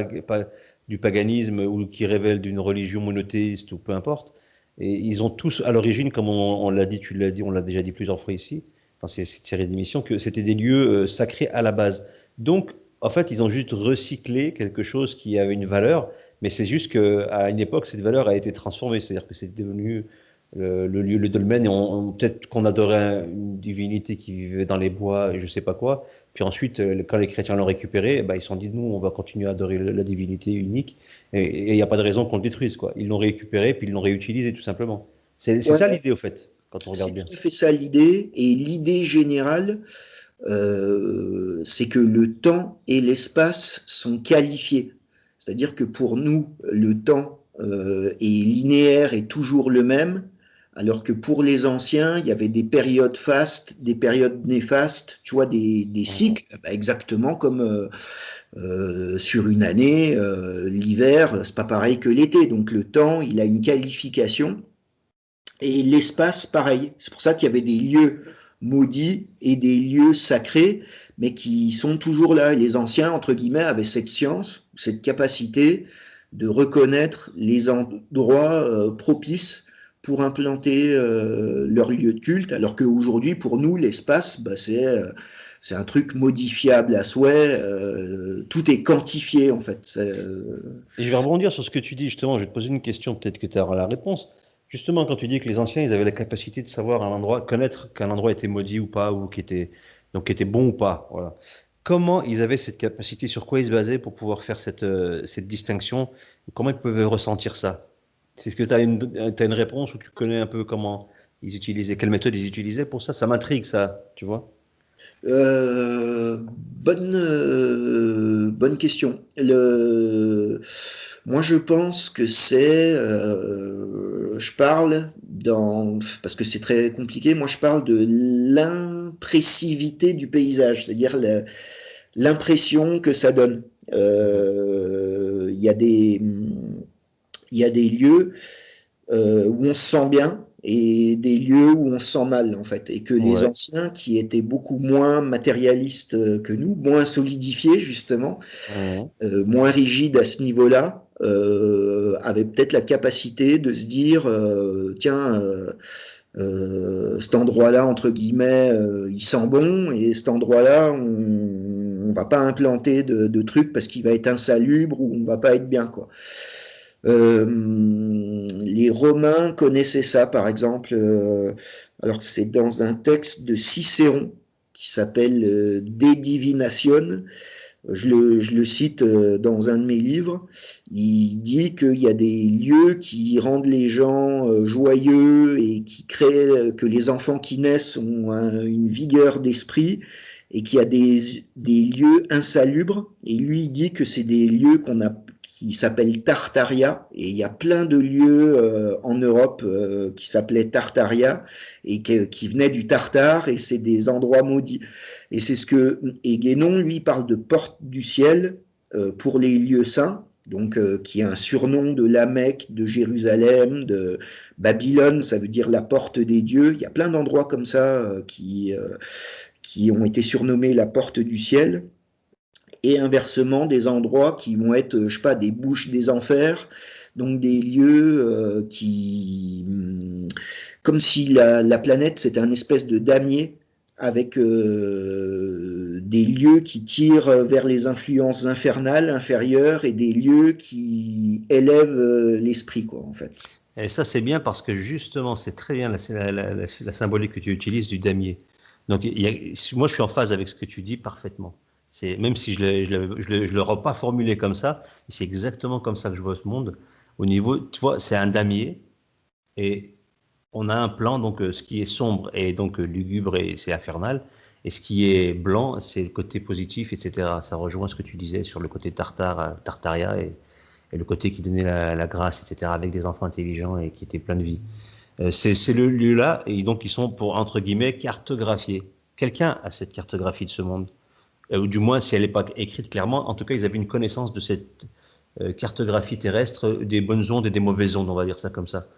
du paganisme ou qui révèlent d'une religion monothéiste ou peu importe, et ils ont tous à l'origine, comme on l'a dit, tu l'as dit, on l'a déjà dit plusieurs fois ici, dans cette série d'émissions, que c'était des lieux sacrés à la base. Donc, en fait, ils ont juste recyclé quelque chose qui avait une valeur, mais c'est juste qu'à une époque, cette valeur a été transformée, c'est-à-dire que c'est devenu le lieu, le dolmen, et peut-être qu'on adorait une divinité qui vivait dans les bois et je sais pas quoi. Puis ensuite, quand les chrétiens l'ont récupéré, bah, ils se sont dit, nous, on va continuer à adorer la divinité unique, et il n'y a pas de raison qu'on le détruise, quoi. Ils l'ont récupéré, puis ils l'ont réutilisé, tout simplement. C'est ça Ouais, l'idée, au fait, quand on c'est regarde bien. tout à fait ça l'idée. Et l'idée générale, c'est que le temps et l'espace sont qualifiés. C'est-à-dire que pour nous, le temps est linéaire et toujours le même, alors que pour les anciens, il y avait des périodes fastes, des périodes néfastes, tu vois, des Mhm. cycles, bah, exactement comme sur une année, l'hiver, c'est pas pareil que l'été. Donc le temps, il a une qualification et l'espace, pareil. C'est pour ça qu'il y avait des lieux maudits et des lieux sacrés, mais qui sont toujours là. Et les anciens, entre guillemets, avaient cette science, cette capacité de reconnaître les endroits propices pour implanter leur lieu de culte, alors qu'aujourd'hui, pour nous, l'espace, bah, c'est un truc modifiable à souhait, tout est quantifié en fait. Et je vais rebondir sur ce que tu dis, justement, je vais te poser une question, peut-être que tu auras la réponse. Justement, quand tu dis que les anciens, ils avaient la capacité de savoir un endroit, connaître qu'un endroit était maudit ou pas, ou qui était bon ou pas, voilà. Comment ils avaient cette capacité, sur quoi ils se basaient pour pouvoir faire cette distinction? Comment ils pouvaient ressentir ça? C'est ce que tu as t'as une réponse ou tu connais un peu comment ils utilisaient, quelle méthode ils utilisaient pour ça? Ça m'intrigue, ça, tu vois? Bonne question. Moi, je pense que je parle parce que c'est très compliqué, moi, je parle de l'impressivité du paysage, c'est-à-dire l'impression que ça donne. Il y a des lieux où on se sent bien et des lieux où on se sent mal en fait. Et que les Ouais. anciens qui étaient beaucoup moins matérialistes que nous, moins solidifiés justement, Mhm. moins rigides à ce niveau-là, avaient peut-être la capacité de se dire tiens, cet endroit-là, entre guillemets, il sent bon, et cet endroit-là, on va pas implanter de trucs parce qu'il va être insalubre ou on va pas être bien, quoi. Les Romains connaissaient ça, par exemple. Alors c'est dans un texte de Cicéron qui s'appelle De Divinatione. Je le cite dans un de mes livres. Il dit qu'il y a des lieux qui rendent les gens joyeux et qui créent que les enfants qui naissent ont une vigueur d'esprit et qu'il y a des lieux insalubres. Et lui, il dit que c'est des lieux qui s'appelle Tartaria, et il y a plein de lieux en Europe qui s'appelaient Tartaria et qui venaient du Tartare, et c'est des endroits maudits. Et c'est ce que et Guénon, lui, parle de porte du ciel pour les lieux saints, donc qui est un surnom de la Mecque, de Jérusalem, de Babylone, ça veut dire la porte des dieux. Il y a plein d'endroits comme ça qui ont été surnommés la porte du ciel, et inversement des endroits qui vont être, je sais pas, des bouches des enfers, donc des lieux comme si la planète c'était un espèce de damier avec des lieux qui tirent vers les influences infernales, inférieures, et des lieux qui élèvent l'esprit, quoi, en fait. Et ça, c'est bien parce que justement, c'est très bien la symbolique que tu utilises du damier. Donc, moi, je suis en phase avec ce que tu dis parfaitement. Même si je ne l'aurais pas formulé comme ça, c'est exactement comme ça que je vois ce monde. Au niveau, tu vois, c'est un damier et on a un plan, donc ce qui est sombre est donc lugubre et c'est infernal. Et ce qui est blanc, c'est le côté positif, etc. Ça rejoint ce que tu disais sur le côté Tartaria et le côté qui donnait la grâce, etc., avec des enfants intelligents et qui étaient pleins de vie. C'est le lieu-là, et donc ils sont pour, entre guillemets, cartographier. Quelqu'un a cette cartographie de ce monde, ou du moins, si elle n'est pas écrite clairement, en tout cas, ils avaient une connaissance de cette cartographie terrestre, des bonnes ondes et des mauvaises ondes, on va dire ça comme ça.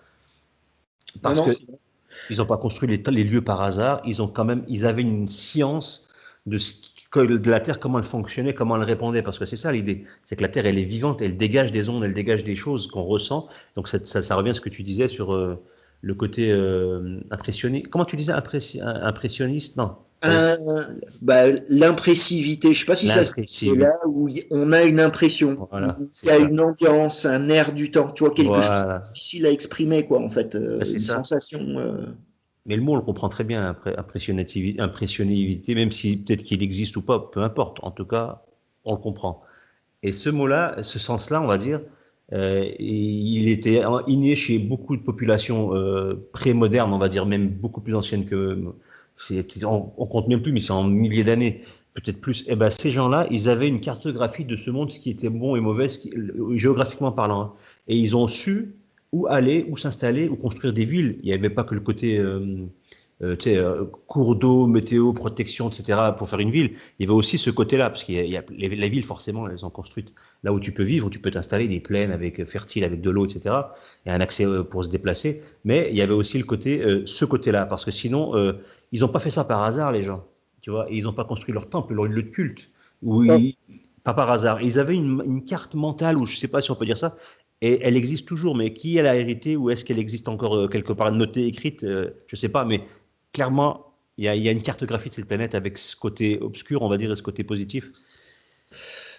Non, Parce non, que ils n'ont pas construit les lieux par hasard, ils avaient une science de la Terre, comment elle fonctionnait, comment elle répondait, parce que c'est ça l'idée, c'est que la Terre, elle est vivante, elle dégage des ondes, elle dégage des choses qu'on ressent, donc ça revient à ce que tu disais sur le côté impressionniste, comment tu disais, impressionniste, non, Un- bah, l'impressivité, je sais pas si ça c'est là l'impressivité, où on a une impression, où voilà, il c'est y a ça, une ambiance, un air du temps, tu vois, quelque chose de voilà, difficile à exprimer, quoi, en fait, ben, c'est une ça. sensation. Mais le mot, on le comprend très bien, impressionnivité, même si peut-être qu'il existe ou pas, peu importe. En tout cas, on le comprend. Et ce mot-là, ce sens-là, on va dire, il était inné chez beaucoup de populations pré-modernes, on va dire, même beaucoup plus anciennes que. On compte même plus, mais c'est en milliers d'années, peut-être plus. Et ben, ces gens-là, ils avaient une cartographie de ce monde, ce qui était bon et mauvais, géographiquement parlant, hein. Et ils ont su où aller, où s'installer, où construire des villes. Il n'y avait pas que le côté tu sais, cours d'eau, météo, protection, etc. pour faire une ville. Il y avait aussi ce côté-là, parce les villes, forcément, elles sont construites là où tu peux vivre, où tu peux t'installer, des plaines avec, fertiles avec de l'eau, etc. Et un accès pour se déplacer. Mais il y avait aussi le côté, ce côté-là, parce que sinon, ils n'ont pas fait ça par hasard, les gens. Tu vois, et ils n'ont pas construit leur temple, leur lieu de culte. Où Oh, pas par hasard. Ils avaient une carte mentale, ou je ne sais pas si on peut dire ça, et elle existe toujours, mais qui elle a hérité, ou est-ce qu'elle existe encore quelque part notée, écrite, je ne sais pas, mais clairement, il y a une cartographie de cette planète avec ce côté obscur, on va dire, et ce côté positif.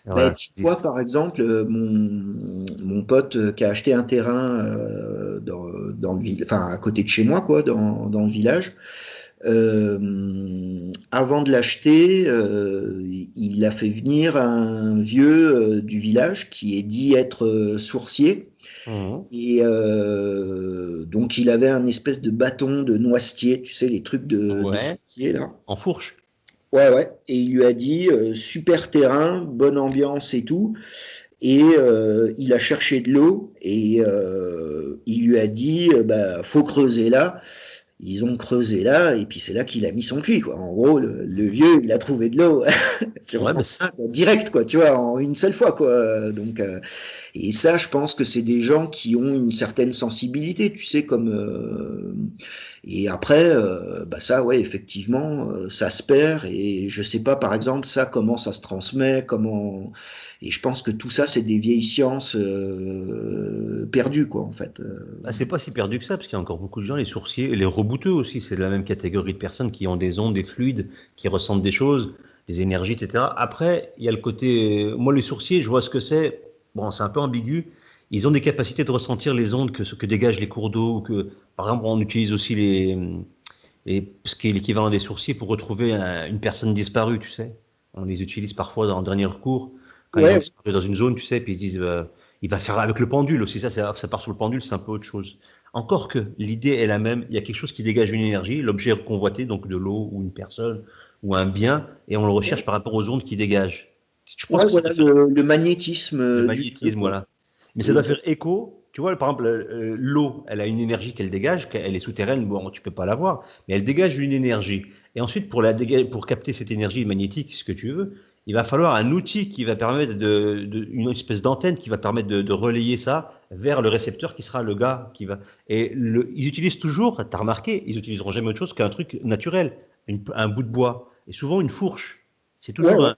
Et ben, voilà. tu vois, par exemple, mon pote qui a acheté un terrain dans le enfin, à côté de chez moi, quoi, dans le village. Avant de l'acheter, il a fait venir un vieux du village qui est dit être sourcier. Mhm. Et donc il avait un espèce de bâton de noisetier, tu sais, les trucs de Ouais, sourcier là. en fourche. Ouais, ouais. Et il lui a dit super terrain, bonne ambiance et tout. Et il a cherché de l'eau et il lui a dit bah, faut creuser là. Ils ont creusé là, et puis c'est là qu'il a mis son puits, quoi. En gros, le vieux, il a trouvé de l'eau sur Ouais, son bah, terrain, quoi, direct, quoi, tu vois, en une seule fois, quoi. Donc, et ça, je pense que c'est des gens qui ont une certaine sensibilité, tu sais, comme. Et après, bah ça, ouais, effectivement, ça se perd, et je sais pas, par exemple, ça, comment ça se transmet, comment. Et je pense que tout ça, c'est des vieilles sciences perdues, quoi, en fait. bah, c'est pas si perdu que ça, parce qu'il y a encore beaucoup de gens, les sourciers, et les rebouteux aussi, c'est la même catégorie de personnes qui ont des ondes, des fluides, qui ressentent des choses, des énergies, etc. Après, il y a le côté, moi, les sourciers, je vois ce que c'est, bon, c'est un peu ambigu, ils ont des capacités de ressentir les ondes que dégagent les cours d'eau, ou que, par exemple, on utilise aussi ce qui est l'équivalent des sourciers pour retrouver une personne disparue, tu sais. On les utilise parfois en dernier recours, quand ils ont Ouais, disparu dans une zone, tu sais, puis ils se disent, il va faire avec le pendule aussi, ça part sur le pendule, c'est un peu autre chose. Encore que l'idée est la même, il y a quelque chose qui dégage une énergie, l'objet convoité, donc de l'eau ou une personne ou un bien, et on le recherche ouais. par rapport aux ondes qui dégagent. Je pense Ouais, que ça doit voilà, faire le magnétisme le du feu, magnétisme, quoi. voilà. Mais ça doit Et, faire écho. Tu vois, par exemple, l'eau, elle a une énergie qu'elle dégage, qu'elle est souterraine, bon, tu peux pas la voir, mais elle dégage une énergie. Et ensuite, pour capter cette énergie magnétique, ce que tu veux, il va falloir un outil qui va permettre une espèce d'antenne qui va permettre de relayer ça vers le récepteur qui sera le gars qui va. Et ils utilisent toujours, tu as remarqué, ils utiliseront jamais autre chose qu'un truc naturel, un bout de bois, et souvent une fourche. C'est ouais, toujours ouais.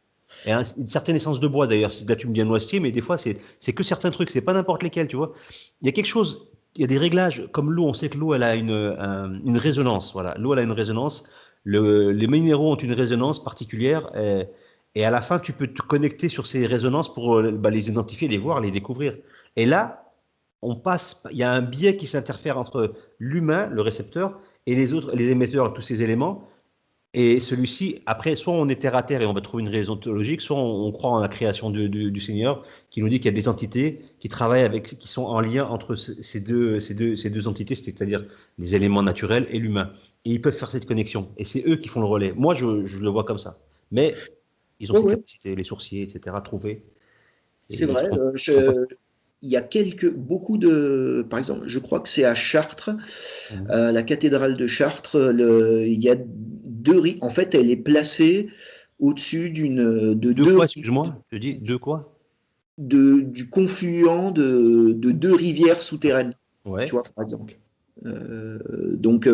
une certaine essence de bois d'ailleurs. Là, tu me dis un noisetier, mais des fois, c'est que certains trucs, c'est pas n'importe lesquels, tu vois. Il y a quelque chose, il y a des réglages, comme l'eau, on sait que l'eau, elle a une résonance. Voilà, l'eau, elle a une résonance. Les minéraux ont une résonance particulière. Et à la fin, tu peux te connecter sur ces résonances pour les identifier, les voir, les découvrir. Et là, il y a un biais qui s'interfère entre l'humain, le récepteur, et les autres, les émetteurs, tous ces éléments. Et celui-ci, après, soit on est terre à terre et on va trouver une raison théologique, soit on croit en la création du Seigneur, qui nous dit qu'il y a des entités qui travaillent avec, qui sont en lien entre ces deux entités, c'est-à-dire les éléments naturels et l'humain. Et ils peuvent faire cette connexion. Et c'est eux qui font le relais. Moi, je le vois comme ça. Mais ils ont Ouais, cette ouais, capacité, les sourciers, etc., à trouver. c'est Et vrai. ils sont pas. Il y a beaucoup de, par exemple, je crois que c'est à Chartres, Mhm. la cathédrale de Chartres, il y a en fait, elle est placée au-dessus de Deux quoi, excuse-moi? Je dis deux quoi? du confluent de deux rivières souterraines, tu Ouais. vois, par exemple. Donc,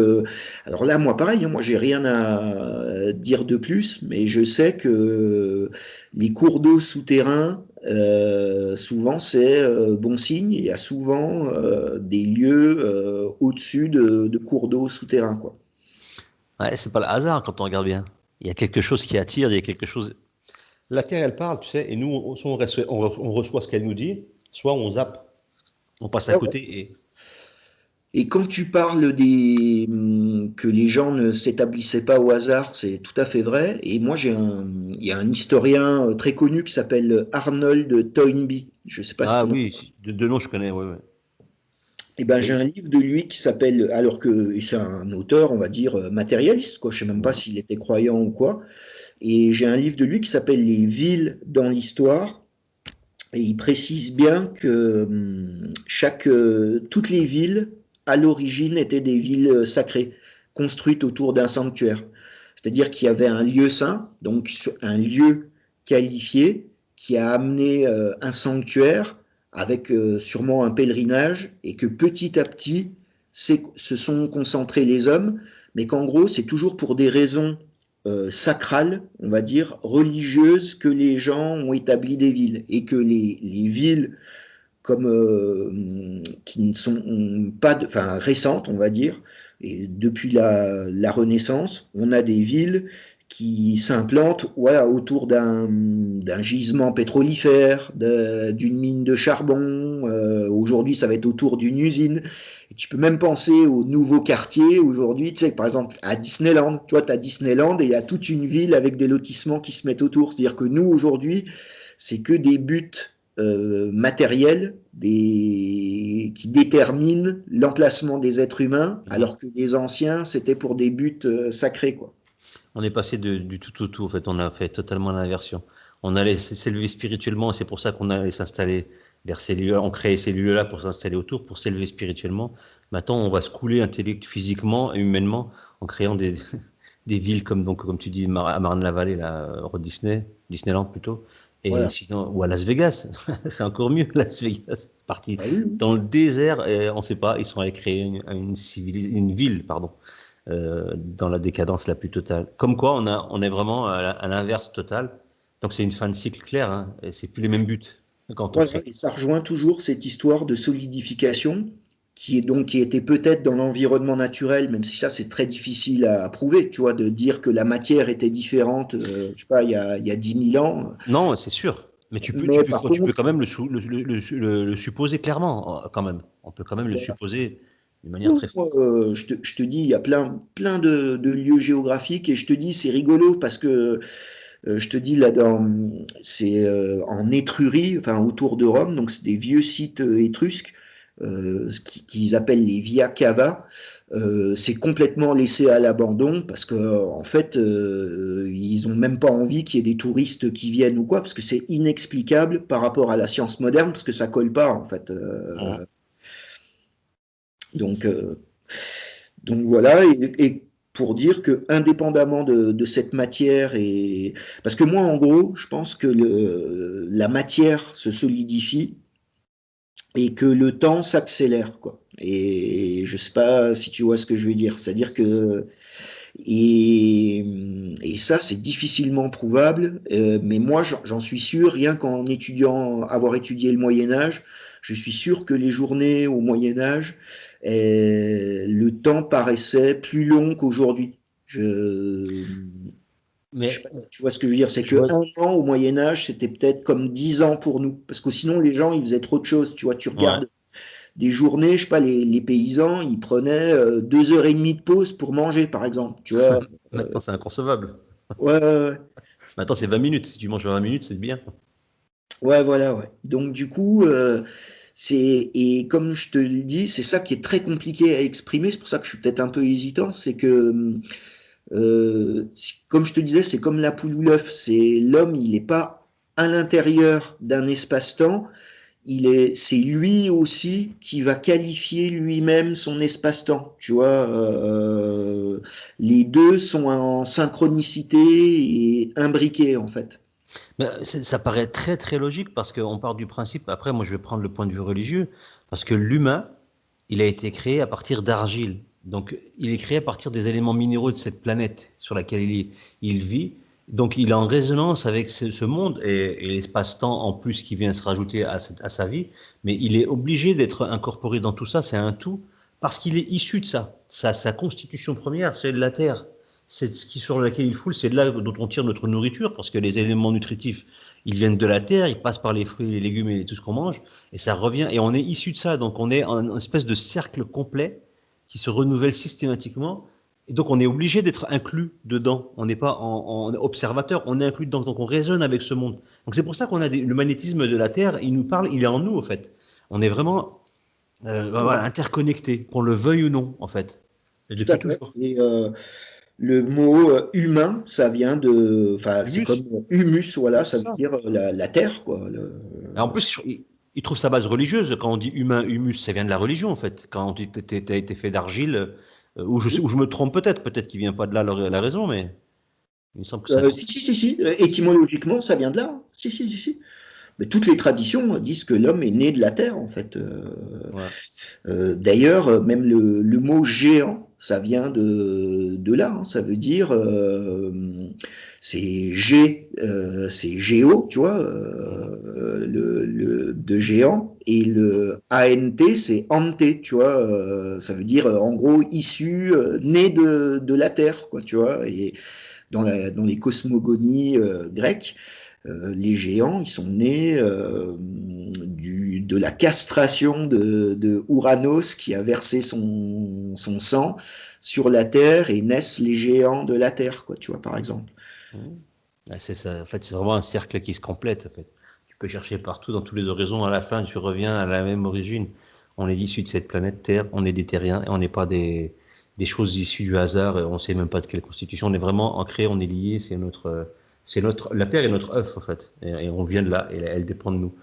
alors là, moi, pareil, hein, moi, j'ai rien à dire de plus, mais je sais que les cours d'eau souterrains, souvent, c'est bon signe. Il y a souvent des lieux au-dessus de cours d'eau souterrains, quoi. Ouais, c'est pas le hasard quand on regarde bien. Il y a quelque chose qui attire, il y a quelque chose. La Terre, elle parle, tu sais, et nous, soit on reçoit ce qu'elle nous dit, soit on zappe, on passe à Ouais, ouais. côté. Et Et quand tu parles que les gens ne s'établissaient pas au hasard, c'est tout à fait vrai. Et moi, il y a un historien très connu qui s'appelle Arnold Toynbee. Je ne sais pas si ah tu en as. oui, de nom, je connais, ouais, ouais. Eh ben, j'ai Et- un livre de lui qui s'appelle, alors que et c'est un auteur, on va dire, matérialiste, quoi. Je sais même pas Mhm. s'il était croyant ou quoi. Et j'ai un livre de lui qui s'appelle Les villes dans l'histoire. Et il précise bien que toutes les villes, à l'origine, étaient des villes sacrées, construites autour d'un sanctuaire. C'est-à-dire qu'il y avait un lieu saint, donc un lieu qualifié, qui a amené un sanctuaire avec sûrement un pèlerinage, et que petit à petit, se sont concentrés les hommes, mais qu'en gros, c'est toujours pour des raisons sacrales, on va dire, religieuses, que les gens ont établi des villes. Et que les villes comme qui ne sont pas enfin, récentes, on va dire, et depuis la Renaissance, on a des villes qui s'implantent ouais, autour d'un gisement pétrolifère, d'une mine de charbon. Aujourd'hui, ça va être autour d'une usine. Et tu peux même penser aux nouveaux quartiers aujourd'hui, tu sais, par exemple à Disneyland. Tu vois, tu as Disneyland et il y a toute une ville avec des lotissements qui se mettent autour. C'est-à-dire que nous, aujourd'hui, c'est que des buts matériels qui déterminent l'emplacement des êtres humains, Mhm. alors que les anciens, c'était pour des buts sacrés, quoi. On est passé du tout au tout, en fait, on a fait totalement l'inversion. On allait s'élever spirituellement, et c'est pour ça qu'on allait s'installer vers ces lieux, on créait ces lieux-là pour s'installer autour, pour s'élever spirituellement. Maintenant, on va se couler physiquement et humainement en créant des villes comme, donc, comme tu dis, à Marne-la-Vallée, là, Disneyland plutôt, et Voilà. sinon, ou à Las Vegas, c'est encore mieux, Las Vegas, parti Ah oui, oui. dans le désert, et on ne sait pas, ils sont allés créer une ville, pardon, dans la décadence la plus totale. Comme quoi, on est vraiment à l'inverse total. Donc c'est une fin de cycle claire, hein, et c'est plus les mêmes buts quand on Voilà. crée. Et ça rejoint toujours cette histoire de solidification qui était peut-être dans l'environnement naturel, même si ça c'est très difficile à prouver, tu vois, de dire que la matière était différente, je sais pas, il y a 10 000 ans. Non, c'est sûr. Mais Mais par tu peux contre, quand même le supposer clairement, quand même. On peut quand même le voilà. supposer d'une manière Oh, très moi, forte. je te dis, il y a plein de lieux géographiques et je te dis, c'est rigolo parce que je te dis c'est en Étrurie, enfin autour de Rome, donc c'est des vieux sites étrusques. ce qu'ils appellent les via cava, c'est complètement laissé à l'abandon parce que en fait, ils ont même pas envie qu'il y ait des touristes qui viennent ou quoi, parce que c'est inexplicable par rapport à la science moderne, parce que ça colle pas en fait. Mhm. Donc, euh, donc voilà, et pour dire que indépendamment de cette matière, et parce que moi en gros, je pense que la matière se solidifie et que le temps s'accélère, quoi. Et je sais pas si tu vois ce que je veux dire. C'est-à-dire que et ça, c'est difficilement prouvable, mais moi, j'en suis sûr, rien qu'en étudiant, avoir étudié le Moyen Âge, je suis sûr que les journées au Moyen Âge, le temps paraissait plus long qu'aujourd'hui. Je sais Mais pas si tu vois ce que je veux dire, c'est je que vois. un an au Moyen Âge, c'était peut-être comme 10 ans pour nous, parce que sinon les gens, ils faisaient trop de choses. Tu vois, tu Ouais. regardes des journées, je sais pas, les paysans, ils prenaient 2 heures et demie de pause pour manger, par exemple. Tu vois, Maintenant, c'est inconcevable. ouais, ouais, Maintenant, c'est 20 minutes. Si tu manges 20 minutes, c'est bien. ouais, voilà, ouais. Donc du coup, et comme je te le dis, c'est ça qui est très compliqué à exprimer. C'est pour ça que je suis peut-être un peu hésitant, c'est que comme je te disais, c'est comme la poule ou l'œuf. C'est l'homme, il n'est pas à l'intérieur d'un espace-temps. C'est lui aussi qui va qualifier lui-même son espace-temps. Tu vois, les deux sont en synchronicité et imbriqués en fait. Ben, ça paraît très très logique parce qu'on part du principe, après moi je vais prendre le point de vue religieux, parce que l'humain, il a été créé à partir d'argile. Donc il est créé à partir des éléments minéraux de cette planète sur laquelle il vit. Donc il est en résonance avec ce monde et l'espace-temps en plus qui vient se rajouter à sa vie, mais il est obligé d'être incorporé dans tout ça, c'est un tout, parce qu'il est issu de ça. Sa constitution première, c'est de la Terre. C'est ce qui sur laquelle il foule, c'est de là dont on tire notre nourriture, parce que les éléments nutritifs, ils viennent de la terre, ils passent par les fruits, les légumes et tout ce qu'on mange, et ça revient, et on est issu de ça, donc on est en espèce de cercle complet qui se renouvelle systématiquement, et donc on est obligé d'être inclus dedans, on n'est pas en observateur, on est inclus dedans, donc on résonne avec ce monde. Donc c'est pour ça qu'on a le magnétisme de la Terre, il nous parle, il est en nous, en fait. On est vraiment voilà, interconnectés, qu'on le veuille ou non, en fait. Et Tout à depuis fait. toujours. Et le mot humain, ça vient de, enfin, c'est Humus, comme humus, voilà, c'est ça veut ça. dire la terre, quoi. Et en plus, il trouve sa base religieuse. Quand on dit humain, humus, ça vient de la religion, en fait. Quand on dit t'as été fait d'argile, ou je me trompe peut-être, peut-être qu'il vient pas de là la raison, mais il me semble que c'est un... Si, si, si, si, Si, si. étymologiquement, ça vient de là. Si, si, si, si. Mais toutes les traditions disent que l'homme est né de la terre, en fait. Ouais. D'ailleurs, même le mot géant, ça vient de là, hein. Ça veut dire, c'est géo, tu vois, Mhm. de géant, et le ANT, c'est ante, tu vois, ça veut dire, en gros, issu, né de la terre, quoi, tu vois, et dans les cosmogonies grecques, les géants, ils sont nés de la castration de Ouranos qui a versé son sang sur la Terre et naissent les géants de la Terre, quoi, tu vois, par exemple. Mhm. Ouais, c'est ça. En fait, c'est vraiment un cercle qui se complète, en fait. Tu peux chercher partout, dans tous les horizons, à la fin, tu reviens à la même origine. On est issu de cette planète Terre, on est des terriens, et on n'est pas des choses issues du hasard, et on sait même pas de quelle constitution. On est vraiment ancré, on est lié, la Terre est notre œuf, en fait. Et on vient de là, et elle dépend de nous.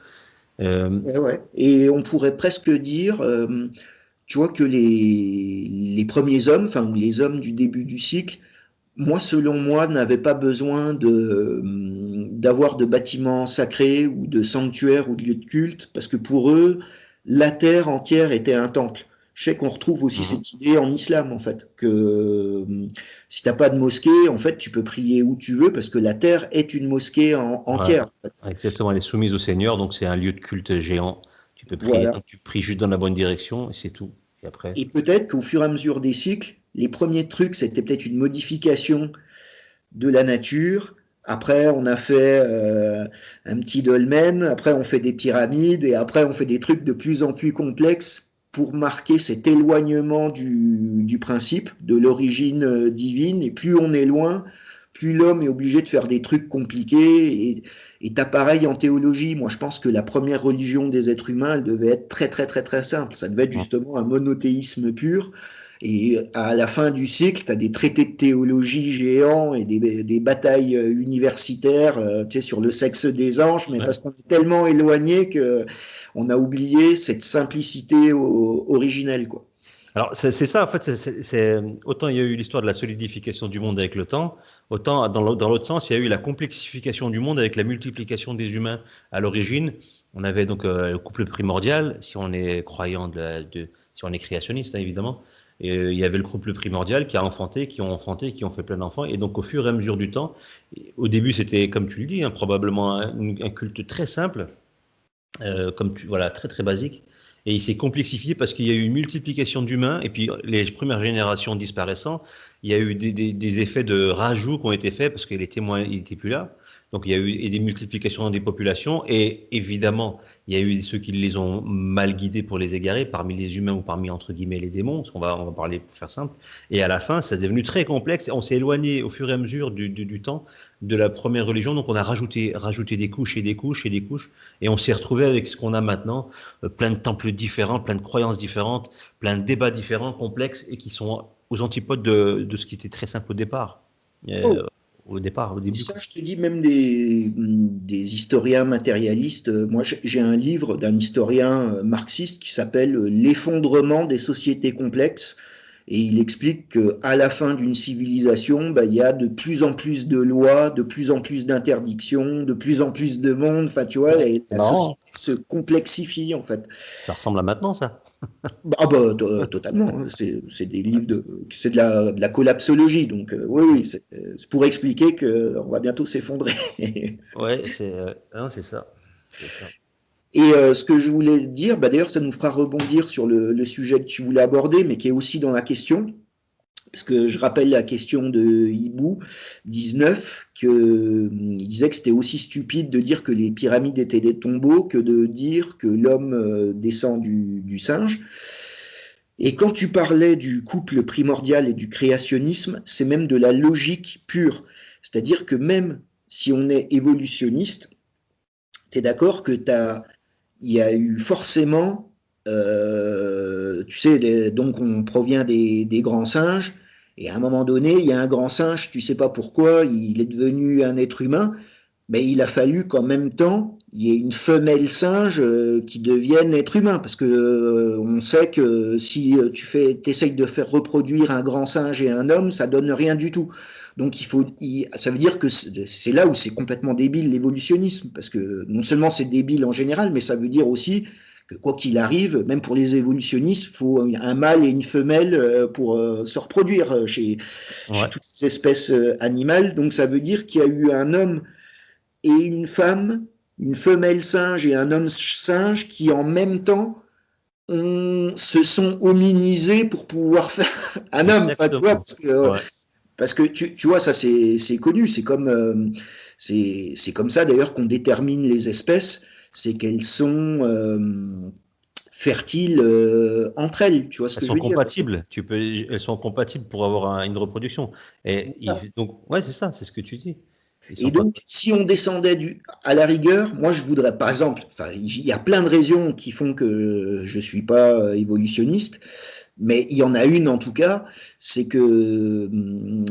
Euh, Ouais, ouais. Et on pourrait presque dire, tu vois, que les premiers hommes, enfin, ou les hommes du début du cycle, moi, selon moi, n'avaient pas besoin d'avoir de bâtiments sacrés ou de sanctuaires ou de lieux de culte, parce que pour eux, la terre entière était un temple. Je sais qu'on retrouve aussi mhm. cette idée en islam, en fait, que si t'as pas de mosquée, en fait, tu peux prier où tu veux, parce que la terre est une mosquée Ouais, entière, en fait. exactement, elle est soumise au Seigneur, donc c'est un lieu de culte géant. Tu peux prier tant Voilà. que tu pries juste dans la bonne direction, et c'est tout. Et après, Et peut-être qu'au fur et à mesure des cycles, les premiers trucs, c'était peut-être une modification de la nature. Après, on a fait un petit dolmen. Après, on fait des pyramides. Et après, on fait des trucs de plus en plus complexes pour marquer cet éloignement du principe, de l'origine divine. Et plus on est loin, plus l'homme est obligé de faire des trucs compliqués. Et t'as pareil en théologie. Moi, je pense que la première religion des êtres humains, elle devait être très, très, très, très simple. Ça devait être justement un monothéisme pur. Et à la fin du cycle, tu as des traités de théologie géants et des batailles universitaires tu sais, sur le sexe des anges, mais Ouais. parce qu'on est tellement éloigné que on a oublié cette simplicité originelle, quoi. Alors, c'est ça, en fait, autant il y a eu l'histoire de la solidification du monde avec le temps, autant dans l'autre sens, il y a eu la complexification du monde avec la multiplication des humains. À l'origine, on avait donc le couple primordial, si on est croyant, si on est créationniste, hein, évidemment. Et il y avait le couple primordial qui a enfanté, qui ont enfanté, qui ont fait plein d'enfants. Et donc, au fur et à mesure du temps, au début, c'était, comme tu le dis, hein, probablement un culte très simple, voilà, très très basique. Et il s'est complexifié parce qu'il y a eu une multiplication d'humains, et puis les premières générations disparaissant, il y a eu des effets de rajout qui ont été faits parce que les témoins n'étaient plus là. Donc il y a eu des multiplications des populations, et évidemment, il y a eu ceux qui les ont mal guidés pour les égarer, parmi les humains ou parmi, entre guillemets, les démons, on va parler pour faire simple. Et à la fin, ça est devenu très complexe, on s'est éloigné au fur et à mesure du temps de la première religion, donc on a rajouté des couches et des couches et des couches, et on s'est retrouvé avec ce qu'on a maintenant, plein de temples différents, plein de croyances différentes, plein de débats différents, complexes, et qui sont aux antipodes de ce qui était très simple au départ. Oh, Au départ, au et début. ça, je te dis, même des historiens matérialistes. Moi, j'ai un livre d'un historien marxiste qui s'appelle L'effondrement des sociétés complexes. Et il explique qu'à la fin d'une civilisation, bah, il y a de plus en plus de lois, de plus en plus d'interdictions, de plus en plus de monde. Enfin, tu vois, Ouais, et c'est la marrant, société se complexifie, en fait. ça ressemble à maintenant, ça. Totalement, hein. C'est des livres c'est de la collapsologie. Donc, oui, oui, c'est pour expliquer qu'on va bientôt s'effondrer. Ouais, non, c'est ça. C'est ça. Et ce que je voulais dire, bah, d'ailleurs, ça nous fera rebondir sur le sujet que tu voulais aborder, mais qui est aussi dans la question. Parce que je rappelle la question de Hibou 19, il disait que c'était aussi stupide de dire que les pyramides étaient des tombeaux que de dire que l'homme descend du singe. Et quand tu parlais du couple primordial et du créationnisme, c'est même de la logique pure. C'est-à-dire que même si on est évolutionniste, tu es d'accord que il y a eu forcément, tu sais, donc on provient des grands singes, et à un moment donné, il y a un grand singe, tu sais pas pourquoi, il est devenu un être humain, mais il a fallu qu'en même temps, il y ait une femelle singe qui devienne être humain, parce que on sait que si t'essayes de faire reproduire un grand singe et un homme, ça donne rien du tout. Donc ça veut dire que c'est là où c'est complètement débile l'évolutionnisme, parce que non seulement c'est débile en général, mais ça veut dire aussi que quoi qu'il arrive, même pour les évolutionnistes, il faut un mâle et une femelle pour se reproduire chez Ouais, toutes ces espèces animales. Donc ça veut dire qu'il y a eu un homme et une femme, une femelle singe et un homme singe qui en même temps se sont hominisés pour pouvoir faire un homme. Enfin, tu vois, exactement. Ouais. parce que tu vois, ça c'est connu, c'est comme ça d'ailleurs qu'on détermine les espèces, c'est qu'elles sont fertiles entre elles, tu vois ce Elles que je sont veux dire? compatibles. Elles sont compatibles pour avoir une reproduction. Donc, ouais, c'est ça, c'est ce que tu dis. Ils Et sont pas. donc, si on descendait à la rigueur, moi je voudrais, par exemple, enfin, il y a plein de raisons qui font que je suis pas évolutionniste, mais il y en a une en tout cas, c'est que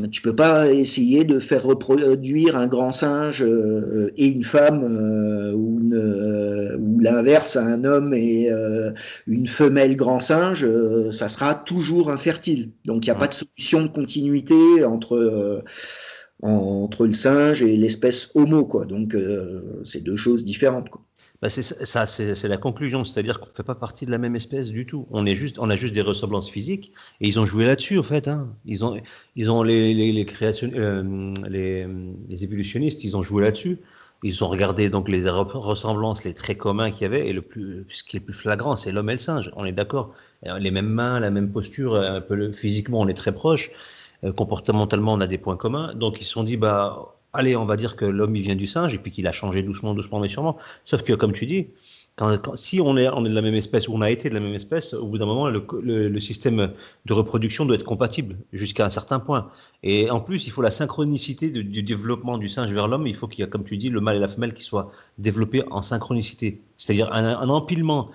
tu peux pas essayer de faire reproduire un grand singe et une femme ou l'inverse, un homme et une femelle grand singe, ça sera toujours infertile. Donc il n'y a pas Ouais. de solution de continuité entre le singe et l'espèce Homo, quoi. Donc, c'est deux choses différentes, quoi. Bah, c'est la conclusion, c'est-à-dire qu'on ne fait pas partie de la même espèce du tout. On a juste des ressemblances physiques, et ils ont joué là-dessus, en fait, hein. Ils ont les évolutionnistes, ils ont joué là-dessus. Ils ont regardé donc les ressemblances, les traits communs qu'il y avait, et ce qui est le plus flagrant, c'est l'homme et le singe. On est d'accord. Les mêmes mains, la même posture, physiquement, on est très proches. Comportementalement, on a des points communs. Donc, ils se sont dit, bah, allez, on va dire que l'homme, il vient du singe, et puis qu'il a changé doucement, doucement, mais sûrement. Sauf que, comme tu dis, Si on est de la même espèce, ou on a été de la même espèce, au bout d'un moment, le système de reproduction doit être compatible jusqu'à un certain point. Et en plus, il faut la synchronicité du développement du singe vers l'homme. Il faut qu'il y ait, comme tu dis, le mâle et la femelle qui soient développés en synchronicité. C'est-à-dire un empilement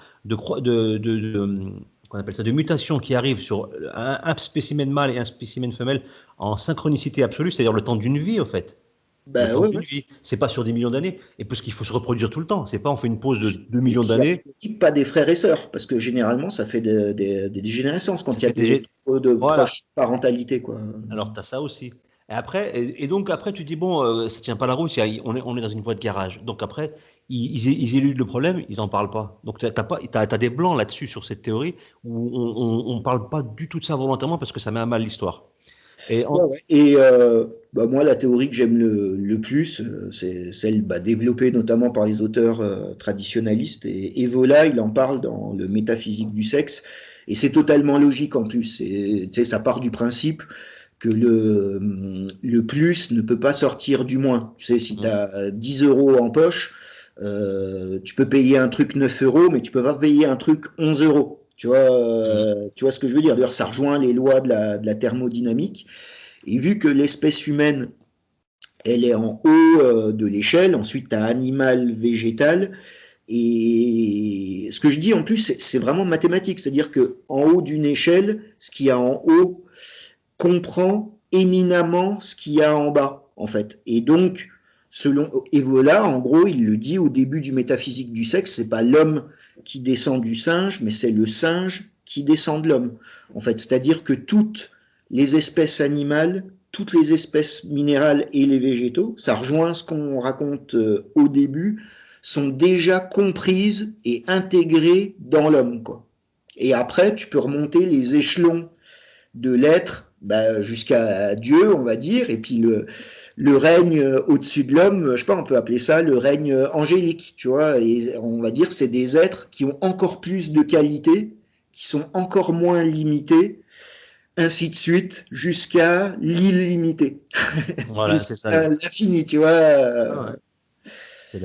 qu'on appelle ça, de mutations qui arrivent sur un spécimen mâle et un spécimen femelle en synchronicité absolue, c'est-à-dire le temps d'une vie, en fait. Le Ben temps ouais, d'une ouais. vie. C'est pas sur des millions d'années. Et parce qu'il faut se reproduire tout le temps. C'est pas on fait une pause de 2 Et millions puis, a d'années. priori, pas des frères et sœurs, parce que généralement, ça fait des dégénérescences quand Ça il y a fait déjà. de Voilà. proches parentalité, quoi. Alors, tu as ça aussi. Et donc, après, tu dis, bon, ça tient pas la route, on est dans une voie de garage. Donc, après, ils éludent le problème, ils en parlent pas. Donc, t'as des blancs là-dessus, sur cette théorie, où on parle pas du tout de ça volontairement parce que ça met à mal l'histoire. Et Ouais, ouais. Et bah, moi, la théorie que j'aime le plus, c'est celle bah, développée notamment par les auteurs traditionalistes. Et Evola, il en parle dans le Métaphysique du sexe. Et c'est totalement logique en plus. Tu sais, ça part du principe que le plus ne peut pas sortir du moins. Tu sais, si tu hum, as 10 euros en poche, tu peux payer un truc 9 euros, mais tu peux pas payer un truc 11 euros. hum, Tu vois ce que je veux dire? D'ailleurs, ça rejoint les lois de la thermodynamique. Et vu que l'espèce humaine, elle est en haut de l'échelle, ensuite tu as animal, végétal, et ce que je dis en plus, c'est vraiment mathématique, c'est-à-dire que en haut d'une échelle, ce qu'il y a en haut comprend éminemment ce qu'il y a en bas, en fait. Et donc, selon Evola, en gros, il le dit au début du Métaphysique du sexe, c'est pas l'homme qui descend du singe, mais c'est le singe qui descend de l'homme. En fait, c'est-à-dire que toutes les espèces animales, toutes les espèces minérales et les végétaux, ça rejoint ce qu'on raconte au début, sont déjà comprises et intégrées dans l'homme, quoi. Et après, tu peux remonter les échelons de l'être bah, jusqu'à Dieu, on va dire, et puis le règne au-dessus de l'homme, je sais pas, on peut appeler ça le règne angélique, tu vois, et on va dire c'est des êtres qui ont encore plus de qualités, qui sont encore moins limités, ainsi de suite, jusqu'à l'illimité, voilà, c'est ça. jusqu'à l'infini, tu vois. Ah ouais. C'est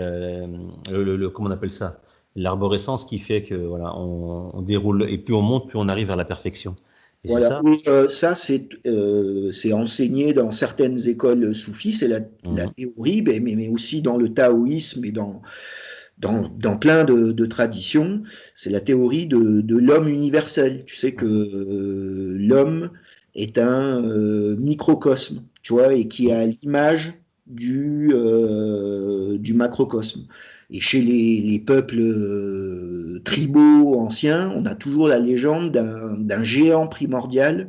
comment on appelle ça? L'arborescence qui fait que voilà, on déroule et plus on monte, plus on arrive vers la perfection. Et c'est Voilà. ça. Et, ça, c'est enseigné dans certaines écoles soufis, c'est la Mhm. théorie, mais aussi dans le taoïsme et dans plein de traditions. C'est la théorie de l'homme universel. Tu sais que Mhm. l'homme est un microcosme, tu vois, et qui Mhm. a l'image du macrocosme. Et chez les peuples tribaux anciens, on a toujours la légende d'un géant primordial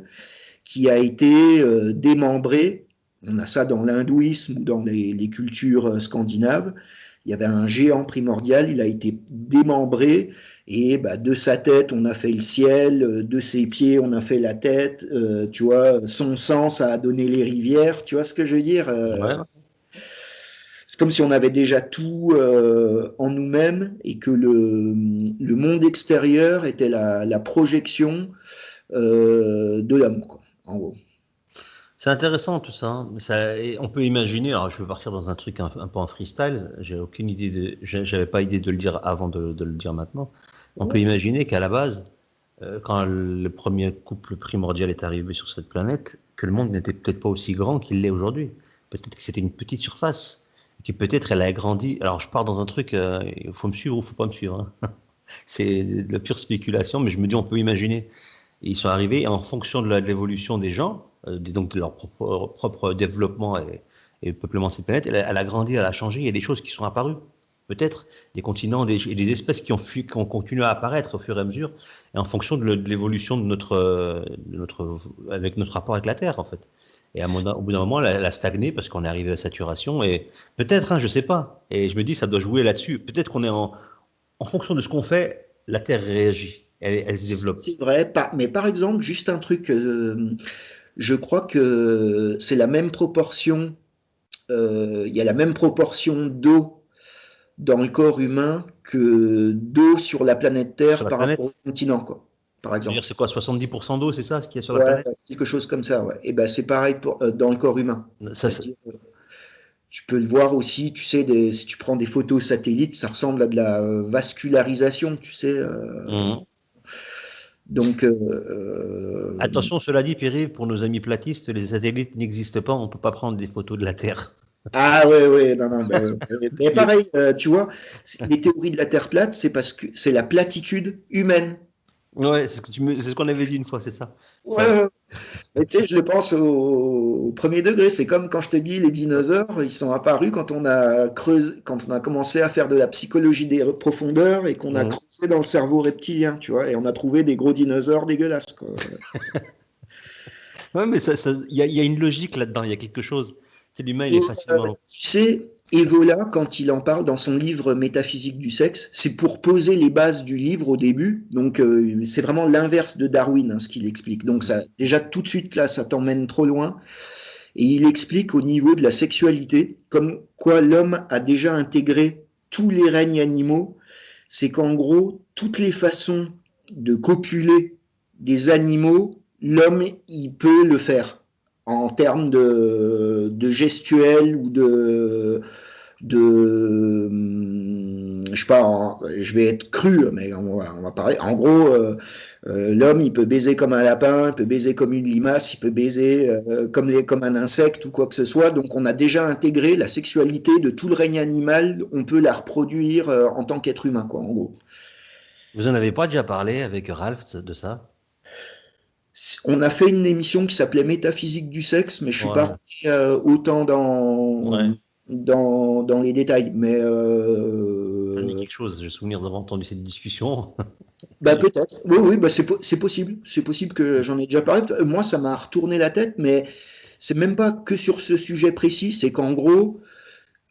qui a été démembré. On a ça dans l'hindouisme ou dans les cultures scandinaves. Il y avait un géant primordial, il a été démembré et bah, de sa tête on a fait le ciel, de ses pieds on a fait la tête, tu vois, son sang ça a donné les rivières, tu vois ce que je veux dire? Ouais. C'est comme si on avait déjà tout en nous-mêmes et que le monde extérieur était la projection de l'homme, quoi, en gros. C'est intéressant tout ça, hein. Et on peut imaginer, alors je vais partir dans un truc un peu en freestyle, j'ai aucune idée j'avais pas idée de le dire avant de le dire maintenant. On peut imaginer qu'à la base, quand le premier couple primordial est arrivé sur cette planète, que le monde n'était peut-être pas aussi grand qu'il l'est aujourd'hui. Peut-être que c'était une petite surface, et que peut-être elle a grandi. Alors je pars dans un truc, il faut me suivre ou faut pas me suivre, hein. C'est de la pure spéculation, mais je me dis on peut imaginer. Et ils sont arrivés et en fonction de l'évolution des gens, donc de leur propre développement et peuplement de cette planète, elle a grandi, elle a changé. Il y a des choses qui sont apparues, peut-être, des continents et des espèces qui ont continué à apparaître au fur et à mesure, et en fonction de l'évolution avec notre rapport avec la Terre, en fait. Et au bout d'un moment, elle a stagné parce qu'on est arrivé à la saturation. Et peut-être, hein, je sais pas. Et je me dis, ça doit jouer là-dessus. Peut-être qu'on est en fonction de ce qu'on fait, la Terre réagit. Elle se développe. C'est vrai, mais par exemple, juste un truc, je crois que c'est la même proportion, il y a la même proportion d'eau dans le corps humain que d'eau sur la planète Sur Terre la par rapport au planète. continent, quoi, par Tu veux dire, exemple. c'est quoi, 70% d'eau, c'est ça, ce qu'il y a sur la Ouais, planète? quelque chose comme ça, ouais. Et ben c'est pareil dans le corps humain. Ça, C'est-à-dire, Tu peux le voir aussi, tu sais, si tu prends des photos satellites, ça ressemble à de la vascularisation, tu sais. Mhm. Donc, Attention, cela dit, Pierre, pour nos amis platistes, les satellites n'existent pas, on ne peut pas prendre des photos de la Terre. ah ouais, ouais, non, non, mais Les- pareil, tu vois, les théories de la Terre plate, c'est parce que c'est la platitude humaine. Ouais, c'est ce qu'on avait dit une fois, c'est ça. Ouais, Ça. ouais. Et tu sais, je le pense au premier degré. C'est comme quand je te dis les dinosaures, ils sont apparus quand on a creusé, quand on a commencé à faire de la psychologie des profondeurs et qu'on a Mhm. creusé dans le cerveau reptilien, tu vois, et on a trouvé des gros dinosaures dégueulasses, quoi. Ouais, mais il y a une logique là-dedans, il y a quelque chose. C'est l'humain, il Et est facilement. tu sais, Evola, quand il en parle dans son livre Métaphysique du sexe, c'est pour poser les bases du livre au début. Donc, c'est vraiment l'inverse de Darwin, hein, ce qu'il explique. Donc, ça, déjà, tout de suite, là, ça t'emmène trop loin. Et il explique au niveau de la sexualité, comme quoi l'homme a déjà intégré tous les règnes animaux. C'est qu'en gros, toutes les façons de copuler des animaux, l'homme, il peut le faire en termes de gestuelle ou je sais pas, je vais être cru, mais on va parler. En gros, l'homme, il peut baiser comme un lapin, il peut baiser comme une limace, il peut baiser comme un insecte ou quoi que ce soit. Donc, on a déjà intégré la sexualité de tout le règne animal. On peut la reproduire en tant qu'être humain, quoi, en gros. Vous en avez pas déjà parlé avec Ralph de ça? On a fait une émission qui s'appelait Métaphysique du sexe, mais je suis pas Ouais, rentré autant ouais. dans les détails. Mais Ça me dit quelque chose. J'ai souvenir d'avoir entendu cette discussion. bah peut-être. Oui, oui, bah c'est possible. C'est possible que j'en ai déjà parlé. Moi, ça m'a retourné la tête, mais c'est même pas que sur ce sujet précis. C'est qu'en gros,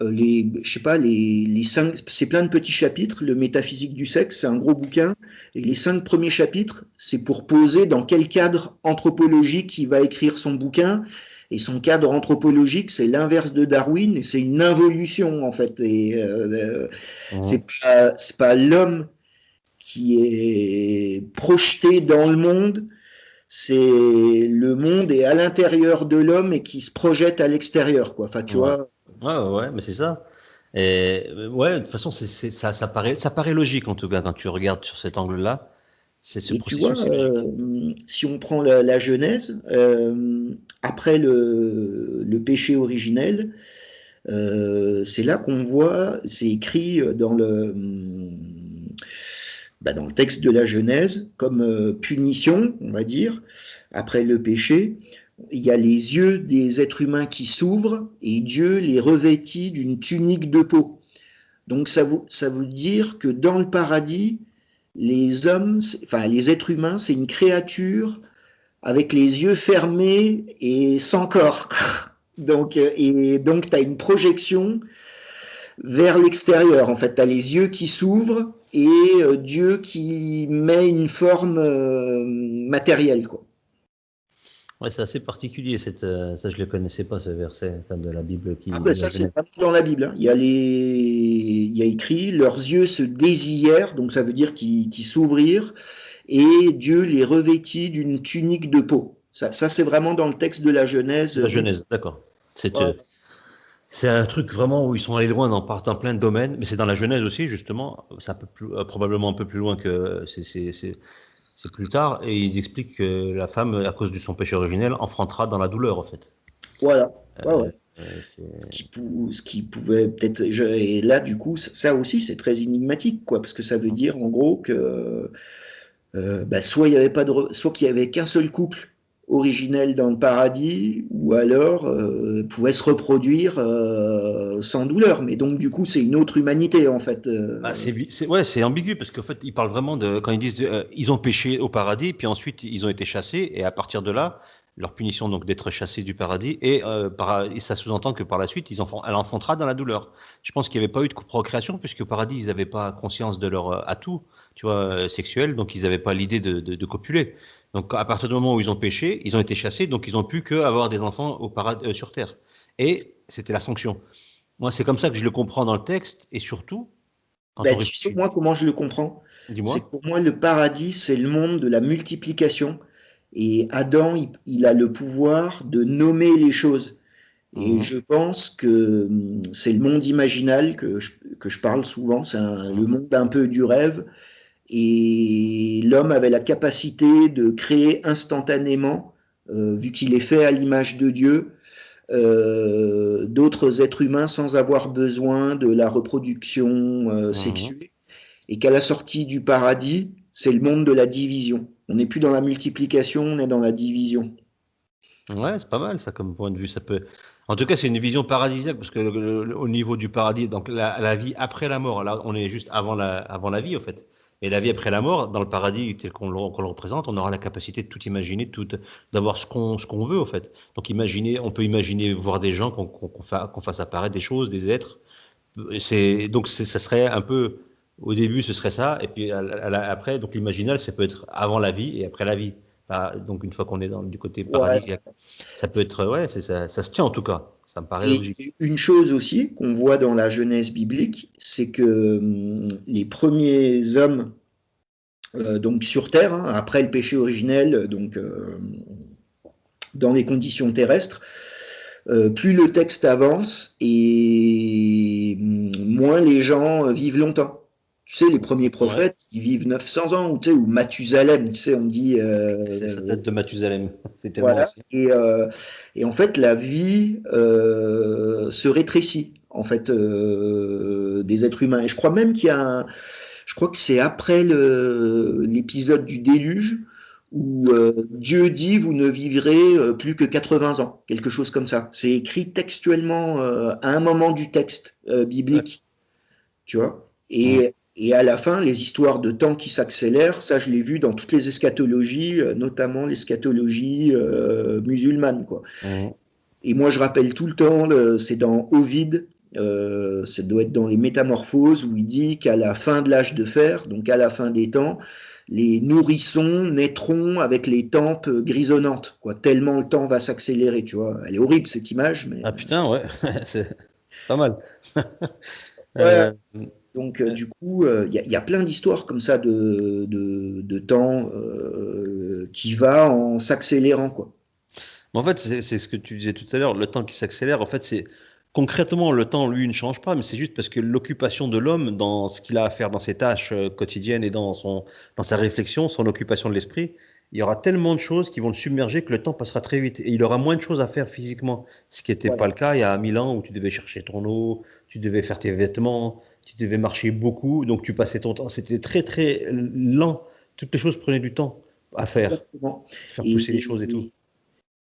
je sais pas, les cinq, c'est plein de petits chapitres. Le Métaphysique du sexe, c'est un gros bouquin. Et les 5 premiers chapitres, c'est pour poser dans quel cadre anthropologique il va écrire son bouquin. Et son cadre anthropologique, c'est l'inverse de Darwin, et c'est une involution en fait. Et Mhm. c'est pas l'homme qui est projeté dans le monde, c'est le monde est à l'intérieur de l'homme et qui se projette à l'extérieur, quoi. Enfin, tu Ouais. vois. Ouais, mais c'est ça. Et ouais, de toute façon, ça paraît logique en tout cas quand tu regardes sur cet angle-là. C'est ce Et tu vois, processus est logique. si on prend la Genèse, après le péché originel, c'est là qu'on voit, c'est écrit dans le texte de la Genèse, comme punition, on va dire, après le péché, il y a les yeux des êtres humains qui s'ouvrent et Dieu les revêtit d'une tunique de peau. Donc ça veut dire que dans le paradis, les hommes, enfin les êtres humains, c'est une créature avec les yeux fermés et sans corps. Donc tu as une projection vers l'extérieur. En fait, tu as les yeux qui s'ouvrent et Dieu qui met une forme matérielle, quoi. Ouais, c'est assez particulier ça je le connaissais pas ce verset enfin, de la Bible Ah qui ben de la ça, c'est Genèse. vraiment dans la Bible, hein. Il y a écrit, leurs yeux se désillèrent, donc ça veut dire qu'ils s'ouvrirent, et Dieu les revêtit d'une tunique de peau. Ça c'est vraiment dans le texte de la Genèse. De la Genèse, d'accord. C'est Ouais. c'est un truc vraiment où ils sont allés loin dans plein de domaines, mais c'est dans la Genèse aussi justement. C'est un peu plus, probablement un peu plus loin que c'est plus tard et ils expliquent que la femme à cause de son péché originel enfantera dans la douleur en fait. Voilà. Ouais, ouais. C'est Ce qui pouvait peut-être. Et là, du coup, ça aussi, c'est très énigmatique, quoi, parce que ça veut dire en gros que bah, soit il y avait pas soit qu'il y avait qu'un seul couple originel dans le paradis, ou alors pouvait se reproduire sans douleur. Mais donc, du coup, c'est une autre humanité, en fait. ouais, c'est ambigu parce qu'en fait, ils parlent vraiment de quand ils disent ils ont péché au paradis, puis ensuite ils ont été chassés et à partir de là, leur punition donc d'être chassés du paradis et ça sous-entend que par la suite elle enfantera dans la douleur. Je pense qu'il n'y avait pas eu de procréation puisque au paradis ils n'avaient pas conscience de leur atout, tu vois, sexuel, donc ils n'avaient pas l'idée de copuler. Donc à partir du moment où ils ont péché, ils ont été chassés, donc ils ont pu que avoir des enfants au paradis sur terre. Et c'était la sanction. Moi, c'est comme ça que je le comprends dans le texte et surtout quand Bah, on tu sais, réfléchit. moi, comment je le comprends? C'est que Dis-moi. pour moi, le paradis, c'est le monde de la multiplication. Et Adam, il a le pouvoir de nommer les choses. Et Mhm. je pense que c'est le monde imaginal que je parle souvent, c'est le Mhm. monde un peu du rêve. Et l'homme avait la capacité de créer instantanément, vu qu'il est fait à l'image de Dieu, d'autres êtres humains sans avoir besoin de la reproduction Mhm. sexuée. Et qu'à la sortie du paradis, c'est le monde de la division. On n'est plus dans la multiplication, on est dans la division. Ouais, c'est pas mal ça comme point de vue. Ça peut. En tout cas, c'est une vision paradisiaque parce que au niveau du paradis, donc la vie après la mort, là, on est juste avant la vie en fait. Et la vie après la mort, dans le paradis tel qu'on le représente, on aura la capacité de tout imaginer, d'avoir ce qu'on veut en fait. Donc imaginer, on peut imaginer voir des gens qu'on fasse apparaître des choses, des êtres. Ça serait un peu, au début, ce serait ça, et puis après, donc l'imaginal, ça peut être avant la vie et après la vie. Donc une fois qu'on est du côté Ouais. paradisiaque, ça peut être, ouais, c'est ça, ça se tient en tout cas, ça me paraît Et logique. une chose aussi qu'on voit dans la Genèse biblique, c'est que les premiers hommes donc sur Terre, hein, après le péché originel, donc dans les conditions terrestres, plus le texte avance et moins les gens vivent longtemps. Tu sais, les premiers Ouais, prophètes, ils vivent 900 ans, ou, tu sais, ou Mathusalem, tu sais, on dit, ça date de Mathusalem, c'est tellement voilà. ancien. Et en fait, la vie se rétrécit, en fait, des êtres humains. Et je crois même qu'il y a je crois que c'est après l'épisode du déluge où Dieu dit vous ne vivrez plus que 80 ans, quelque chose comme ça. C'est écrit textuellement à un moment du texte Ouais. biblique, tu vois. Mm. Et à la fin, les histoires de temps qui s'accélèrent, ça je l'ai vu dans toutes les eschatologies, notamment l'eschatologie musulmane, quoi. Mm. Et moi, je rappelle tout le temps, c'est dans Ovide, ça doit être dans les Métamorphoses, où il dit qu'à la fin de l'âge de fer, donc à la fin des temps, les nourrissons naîtront avec les tempes grisonnantes, quoi, tellement le temps va s'accélérer, tu vois. Elle est horrible, cette image, mais... Ah putain, ouais, c'est pas mal. Ouais. Euh, Donc, du coup, y a plein d'histoires comme ça de temps qui va en s'accélérant, quoi. Mais en fait, c'est ce que tu disais tout à l'heure, le temps qui s'accélère, en fait, c'est concrètement, le temps, lui, ne change pas, mais c'est juste parce que l'occupation de l'homme dans ce qu'il a à faire dans ses tâches quotidiennes et dans sa réflexion, son occupation de l'esprit, il y aura tellement de choses qui vont le submerger que le temps passera très vite et il aura moins de choses à faire physiquement, ce qui n'était pas Voilà. le cas il y a 1000 ans où tu devais chercher ton eau, tu devais faire tes vêtements, tu devais marcher beaucoup, donc tu passais ton temps. C'était très, très lent. Toutes les choses prenaient du temps à Exactement. faire Et, pousser les choses et tout.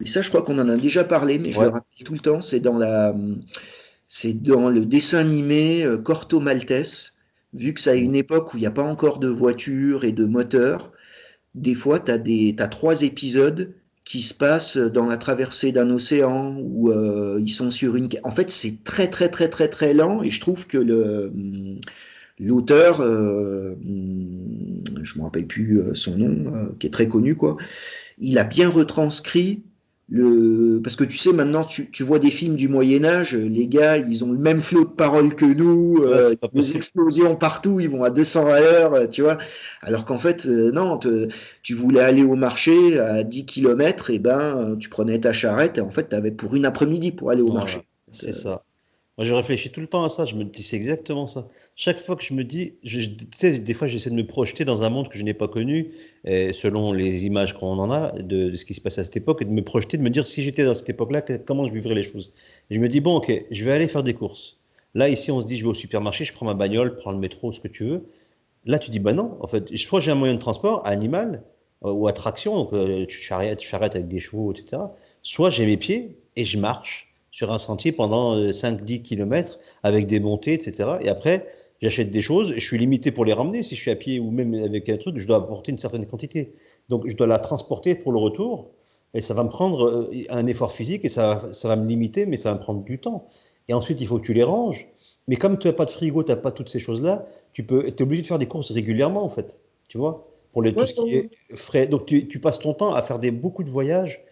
et ça, je crois qu'on en a déjà parlé, mais je le Ouais. rappelle tout le temps, c'est dans le dessin animé Corto Maltese, vu que ça a une époque où il n'y a pas encore de voiture et de moteur, des fois, t'as 3 épisodes qui se passent dans la traversée d'un océan où ils sont sur une... En fait, c'est très, très, très, très, très lent et je trouve que l'auteur, je me rappelle plus son nom, qui est très connu, quoi, il a bien retranscrit parce que tu sais, maintenant, tu vois des films du Moyen-Âge, les gars, ils ont le même flot de paroles que nous, Ouais, c'est pas des possible. explosions partout, ils vont à 200 à l'heure, tu vois. Alors qu'en fait, non, tu voulais aller au marché à 10 kilomètres, et ben, tu prenais ta charrette, et en fait, tu avais pour une après-midi pour aller au Voilà, marché. c'est ça. Moi, je réfléchis tout le temps à ça. Je me dis, c'est exactement ça. Chaque fois que je me dis, tu sais, des fois, j'essaie de me projeter dans un monde que je n'ai pas connu, et selon les images qu'on en a de ce qui se passe à cette époque, et de me projeter, de me dire, si j'étais dans cette époque-là, comment je vivrais les choses. Et je me dis, bon, ok, je vais aller faire des courses. Là, ici, on se dit, je vais au supermarché, je prends ma bagnole, prends le métro, ce que tu veux. Là, tu dis, bah non, en fait, soit j'ai un moyen de transport animal ou à traction, donc tu charrettes avec des chevaux, etc. Soit j'ai mes pieds et je marche sur un sentier pendant 5-10 km avec des montées, etc. Et après, j'achète des choses, je suis limité pour les ramener. Si je suis à pied ou même avec un truc, je dois apporter une certaine quantité. Donc, je dois la transporter pour le retour et ça va me prendre un effort physique et ça va me limiter, mais ça va me prendre du temps. Et ensuite, il faut que tu les ranges. Mais comme tu n'as pas de frigo, tu n'as pas toutes ces choses-là, es obligé de faire des courses régulièrement, en fait. Tu vois? Pour Ouais, tout ce qui ouais, est frais. Donc, tu passes ton temps à faire beaucoup de voyages.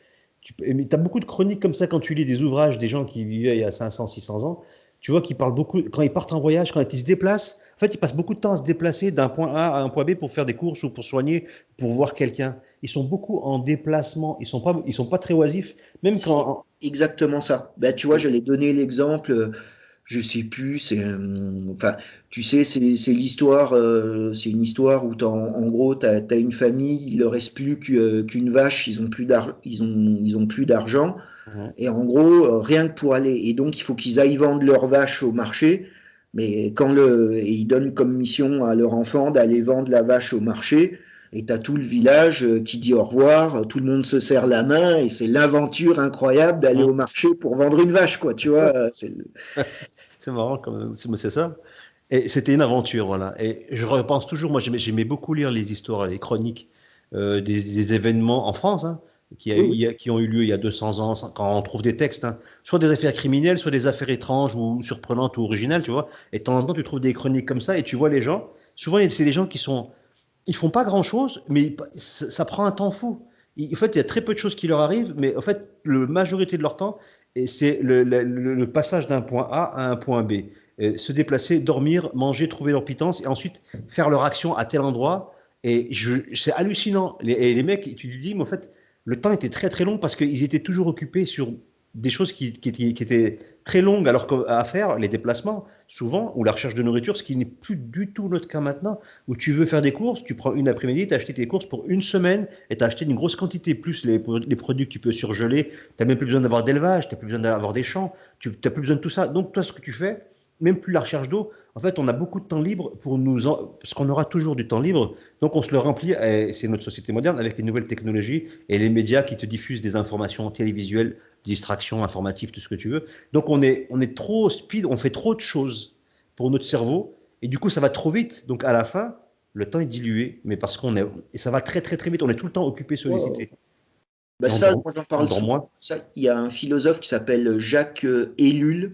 Mais tu as beaucoup de chroniques comme ça quand tu lis des ouvrages des gens qui vivaient il y a 500, 600 ans. tu vois qu'ils parlent beaucoup, quand ils partent en voyage, quand ils se déplacent, en fait, ils passent beaucoup de temps à se déplacer d'un point A à un point B pour faire des courses ou pour soigner, pour voir quelqu'un. Ils sont beaucoup en déplacement, ils sont pas très oisifs, même C'est quand. exactement ça. Ben, tu vois, j'allais donner l'exemple, je sais plus, enfin, tu sais, c'est l'histoire, c'est une histoire où en gros, t'as une famille, il leur reste plus qu'une vache, ils ont plus d'argent, Ouais, et en gros, rien que pour aller, et donc il faut qu'ils aillent vendre leur vache au marché, mais et ils donnent comme mission à leur enfant d'aller vendre la vache au marché, et t'as tout le village qui dit au revoir, tout le monde se serre la main, et c'est l'aventure incroyable d'aller ouais. au marché pour vendre une vache, quoi, tu vois, C'est marrant quand même, c'est ça. Et c'était une aventure, voilà. Et je repense toujours, moi j'aimais beaucoup lire les histoires, les chroniques des événements en France, hein, oui, oui. qui ont eu lieu il y a 200 ans, quand on trouve des textes, hein, soit des affaires criminelles, soit des affaires étranges ou surprenantes ou originales, tu vois. Et de temps en temps, tu trouves des chroniques comme ça et tu vois les gens, souvent c'est des gens qui sont, ils font pas grand-chose, mais ça prend un temps fou. En fait, il y a très peu de choses qui leur arrivent, mais en fait, la majorité de leur temps, et c'est le passage d'un point A à un point B. Se déplacer, dormir, manger, trouver leur pitance, et ensuite faire leur action à tel endroit. Et c'est hallucinant. Et les mecs, tu lui dis, mais en fait, le temps était très très long parce qu'ils étaient toujours occupés sur des choses qui étaient très longues alors qu'à faire, les déplacements, souvent, ou la recherche de nourriture, ce qui n'est plus du tout notre cas maintenant où tu veux faire des courses, tu prends une après-midi, tu as acheté tes courses pour une semaine et tu as acheté une grosse quantité, plus les produits que tu peux surgeler. Tu n'as même plus besoin d'avoir d'élevage, tu n'as plus besoin d'avoir des champs, tu n'as plus besoin de tout ça. Donc, toi, ce que tu fais, même plus la recherche d'eau, en fait, on a beaucoup de temps libre parce qu'on aura toujours du temps libre. Donc, on se le remplit, et c'est notre société moderne, avec les nouvelles technologies et les médias qui te diffusent des informations télévisuelles, distractions, informatives, tout ce que tu veux. Donc, on est trop speed, on fait trop de choses pour notre cerveau et du coup, ça va trop vite. Donc, à la fin, le temps est dilué, mais parce qu'on est. Et ça va très, très, très vite. On est tout le temps occupé, Ouais, ouais. sollicité. Bah Et ça, moi j'en on parle dort souvent. moins. Ça, il y a un philosophe qui s'appelle Jacques Ellul.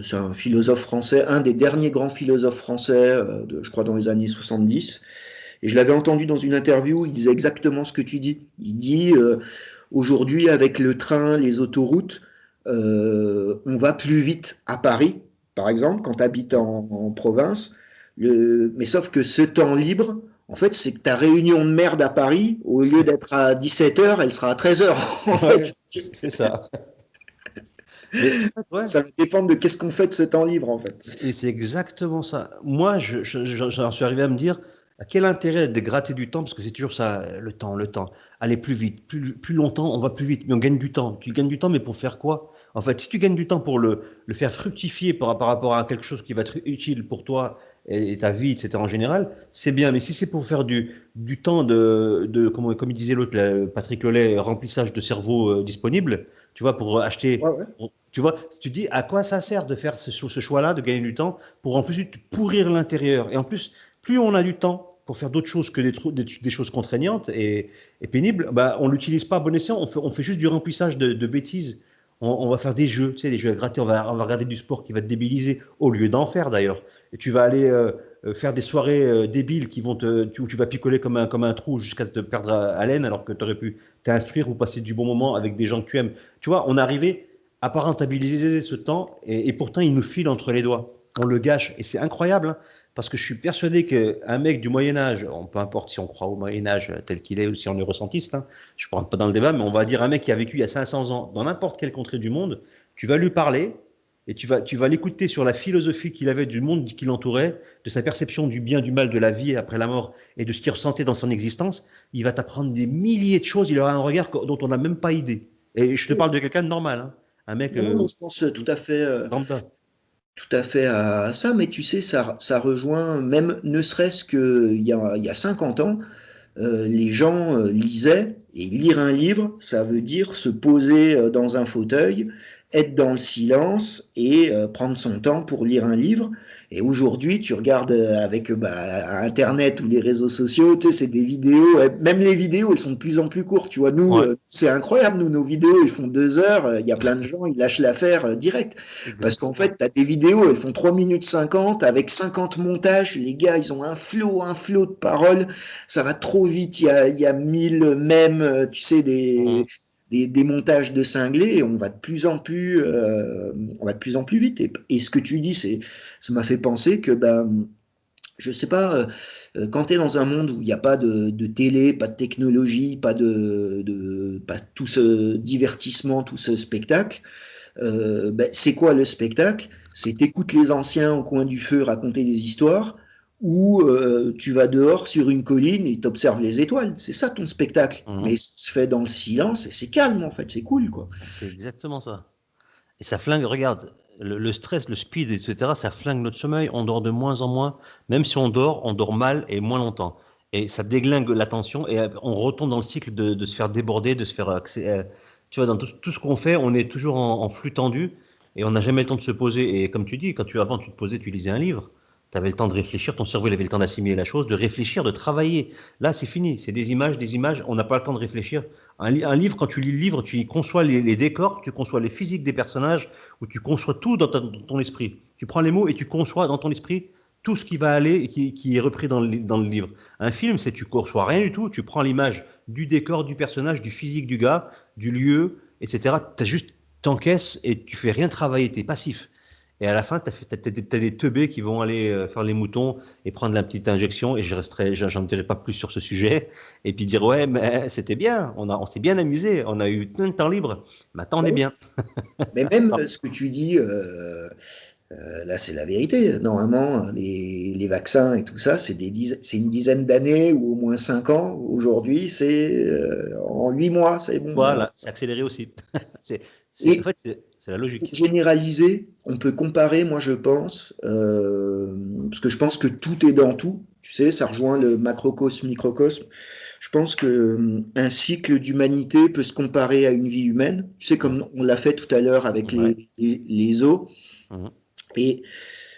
C'est un philosophe français, un des derniers grands philosophes français, je crois dans les années 70. Et je l'avais entendu dans une interview, il disait exactement ce que tu dis. Il dit, aujourd'hui avec le train, les autoroutes, on va plus vite à Paris, par exemple, quand tu habites en province. Mais sauf que ce temps libre, en fait, c'est que ta réunion de merde à Paris, au lieu d'être à 17h, elle sera à 13h, en fait. Ouais, c'est ça. Mais en fait, ouais, Ça va dépendre de qu'est-ce qu'on fait de ce temps libre, en fait. et c'est exactement ça. Moi, j'en suis arrivé à me dire, à quel intérêt de gratter du temps, parce que c'est toujours ça, le temps. Aller plus vite, plus longtemps, on va plus vite, mais on gagne du temps. Tu gagnes du temps, mais pour faire quoi? En fait, si tu gagnes du temps pour le faire fructifier par rapport à quelque chose qui va être utile pour toi et ta vie, etc. en général, c'est bien. Mais si c'est pour faire du temps comme il disait l'autre, là, Patrick Lelay, remplissage de cerveau disponible, tu vois, pour Ouais, acheter, ouais. tu vois, si tu dis à quoi ça sert de faire ce choix-là, de gagner du temps, pour en plus pourrir l'intérieur. Et en plus, plus on a du temps pour faire d'autres choses que des choses contraignantes et pénibles, bah, on l'utilise pas à bon escient, on fait juste du remplissage de bêtises. On va faire des jeux, tu sais, des jeux à gratter, on va regarder du sport qui va te débiliser, au lieu d'en faire d'ailleurs. Et tu vas aller faire des soirées débiles où tu vas picoler comme un trou jusqu'à te perdre haleine alors que tu aurais pu t'instruire ou passer du bon moment avec des gens que tu aimes. Tu vois, on est arrivé à pas rentabiliser ce temps et pourtant il nous file entre les doigts. On le gâche et c'est incroyable hein, parce que je suis persuadé qu'un mec du Moyen Âge, peu importe si on croit au Moyen Âge tel qu'il est ou si on est ressentiste, hein, je ne rentre pas dans le débat, mais on va dire un mec qui a vécu il y a 500 ans dans n'importe quelle contrée du monde, tu vas lui parler et tu vas l'écouter sur la philosophie qu'il avait du monde qui l'entourait, de sa perception du bien, du mal, de la vie après la mort et de ce qu'il ressentait dans son existence. Il va t'apprendre des milliers de choses, il aura un regard dont on n'a même pas idée. Et je te parle de quelqu'un de normal, hein. Un mec Non, non, mais je pense lambda. tout à fait à ça, mais tu sais, ça rejoint même, ne serait-ce il y a 50 ans, les gens lisaient, et lire un livre, ça veut dire se poser dans un fauteuil, être dans le silence et prendre son temps pour lire un livre. Et aujourd'hui, tu regardes avec Internet ou les réseaux sociaux, tu sais, c'est des vidéos, même les vidéos, elles sont de plus en plus courtes. Tu vois, nous, Ouais, c'est incroyable, nous, nos vidéos, ils font 2 heures, il y a plein de gens, ils lâchent l'affaire direct. Parce qu'en exactement. fait, tu as des vidéos, elles font 3 minutes 50 avec 50 montages, les gars, ils ont un flot de paroles, ça va trop vite, il y a 1000 mèmes, tu sais, Mhm. des montages de cinglés et on va de plus en plus, vite. Et ce que tu dis, ça m'a fait penser que, ben, je sais pas, quand tu es dans un monde où il n'y a pas de télé, pas de technologie, pas tout ce divertissement, tout ce spectacle, ben, c'est quoi le spectacle? C'est t'écoutes les anciens au coin du feu raconter des histoires, ou tu vas dehors sur une colline et t'observes les étoiles. C'est ça ton spectacle. Mhm. Mais ça se fait dans le silence et c'est calme en fait, c'est cool quoi. C'est exactement ça. Et ça flingue, regarde, le stress, le speed, etc., ça flingue notre sommeil. On dort de moins en moins. Même si on dort mal et moins longtemps. Et ça déglingue l'attention et on retombe dans le cycle de se faire déborder, de se faire tu vois, dans tout ce qu'on fait, on est toujours en flux tendu et on n'a jamais le temps de se poser. Et comme tu dis, avant, tu te posais, tu lisais un livre. Tu avais le temps de réfléchir, ton cerveau il avait le temps d'assimiler la chose, de réfléchir, de travailler. Là, c'est fini, c'est des images, on n'a pas le temps de réfléchir. Un livre, quand tu lis le livre, tu y conçois les décors, tu conçois les physiques des personnages, ou tu conçois tout dans ton esprit. Tu prends les mots et tu conçois dans ton esprit tout ce qui va aller et qui est repris dans le livre. Un film, c'est tu conçois rien du tout, tu prends l'image du décor, du personnage, du physique du gars, du lieu, etc. Tu as juste t'encaisses et tu fais rien travailler, tu es passif. Et à la fin, tu as des teubés qui vont aller faire les moutons et prendre la petite injection, et j'en dirai pas plus sur ce sujet, et puis dire, ouais, mais c'était bien, on s'est bien amusé, on a eu plein de temps libre, maintenant on est bien. Mais même ce que tu dis, là c'est la vérité. Normalement, les vaccins et tout ça, c'est une dizaine d'années ou au moins 5 ans. Aujourd'hui, c'est en 8 mois, c'est bon. Voilà, c'est accéléré aussi. C'est, en Et fait, c'est la pour logique. généraliser, on peut comparer, moi je pense, parce que je pense que tout est dans tout. Tu sais, ça rejoint le macrocosme, microcosme. Je pense que un cycle d'humanité peut se comparer à une vie humaine. Tu sais, Mhm. comme on l'a fait tout à l'heure avec Ouais. les os. Mhm. Et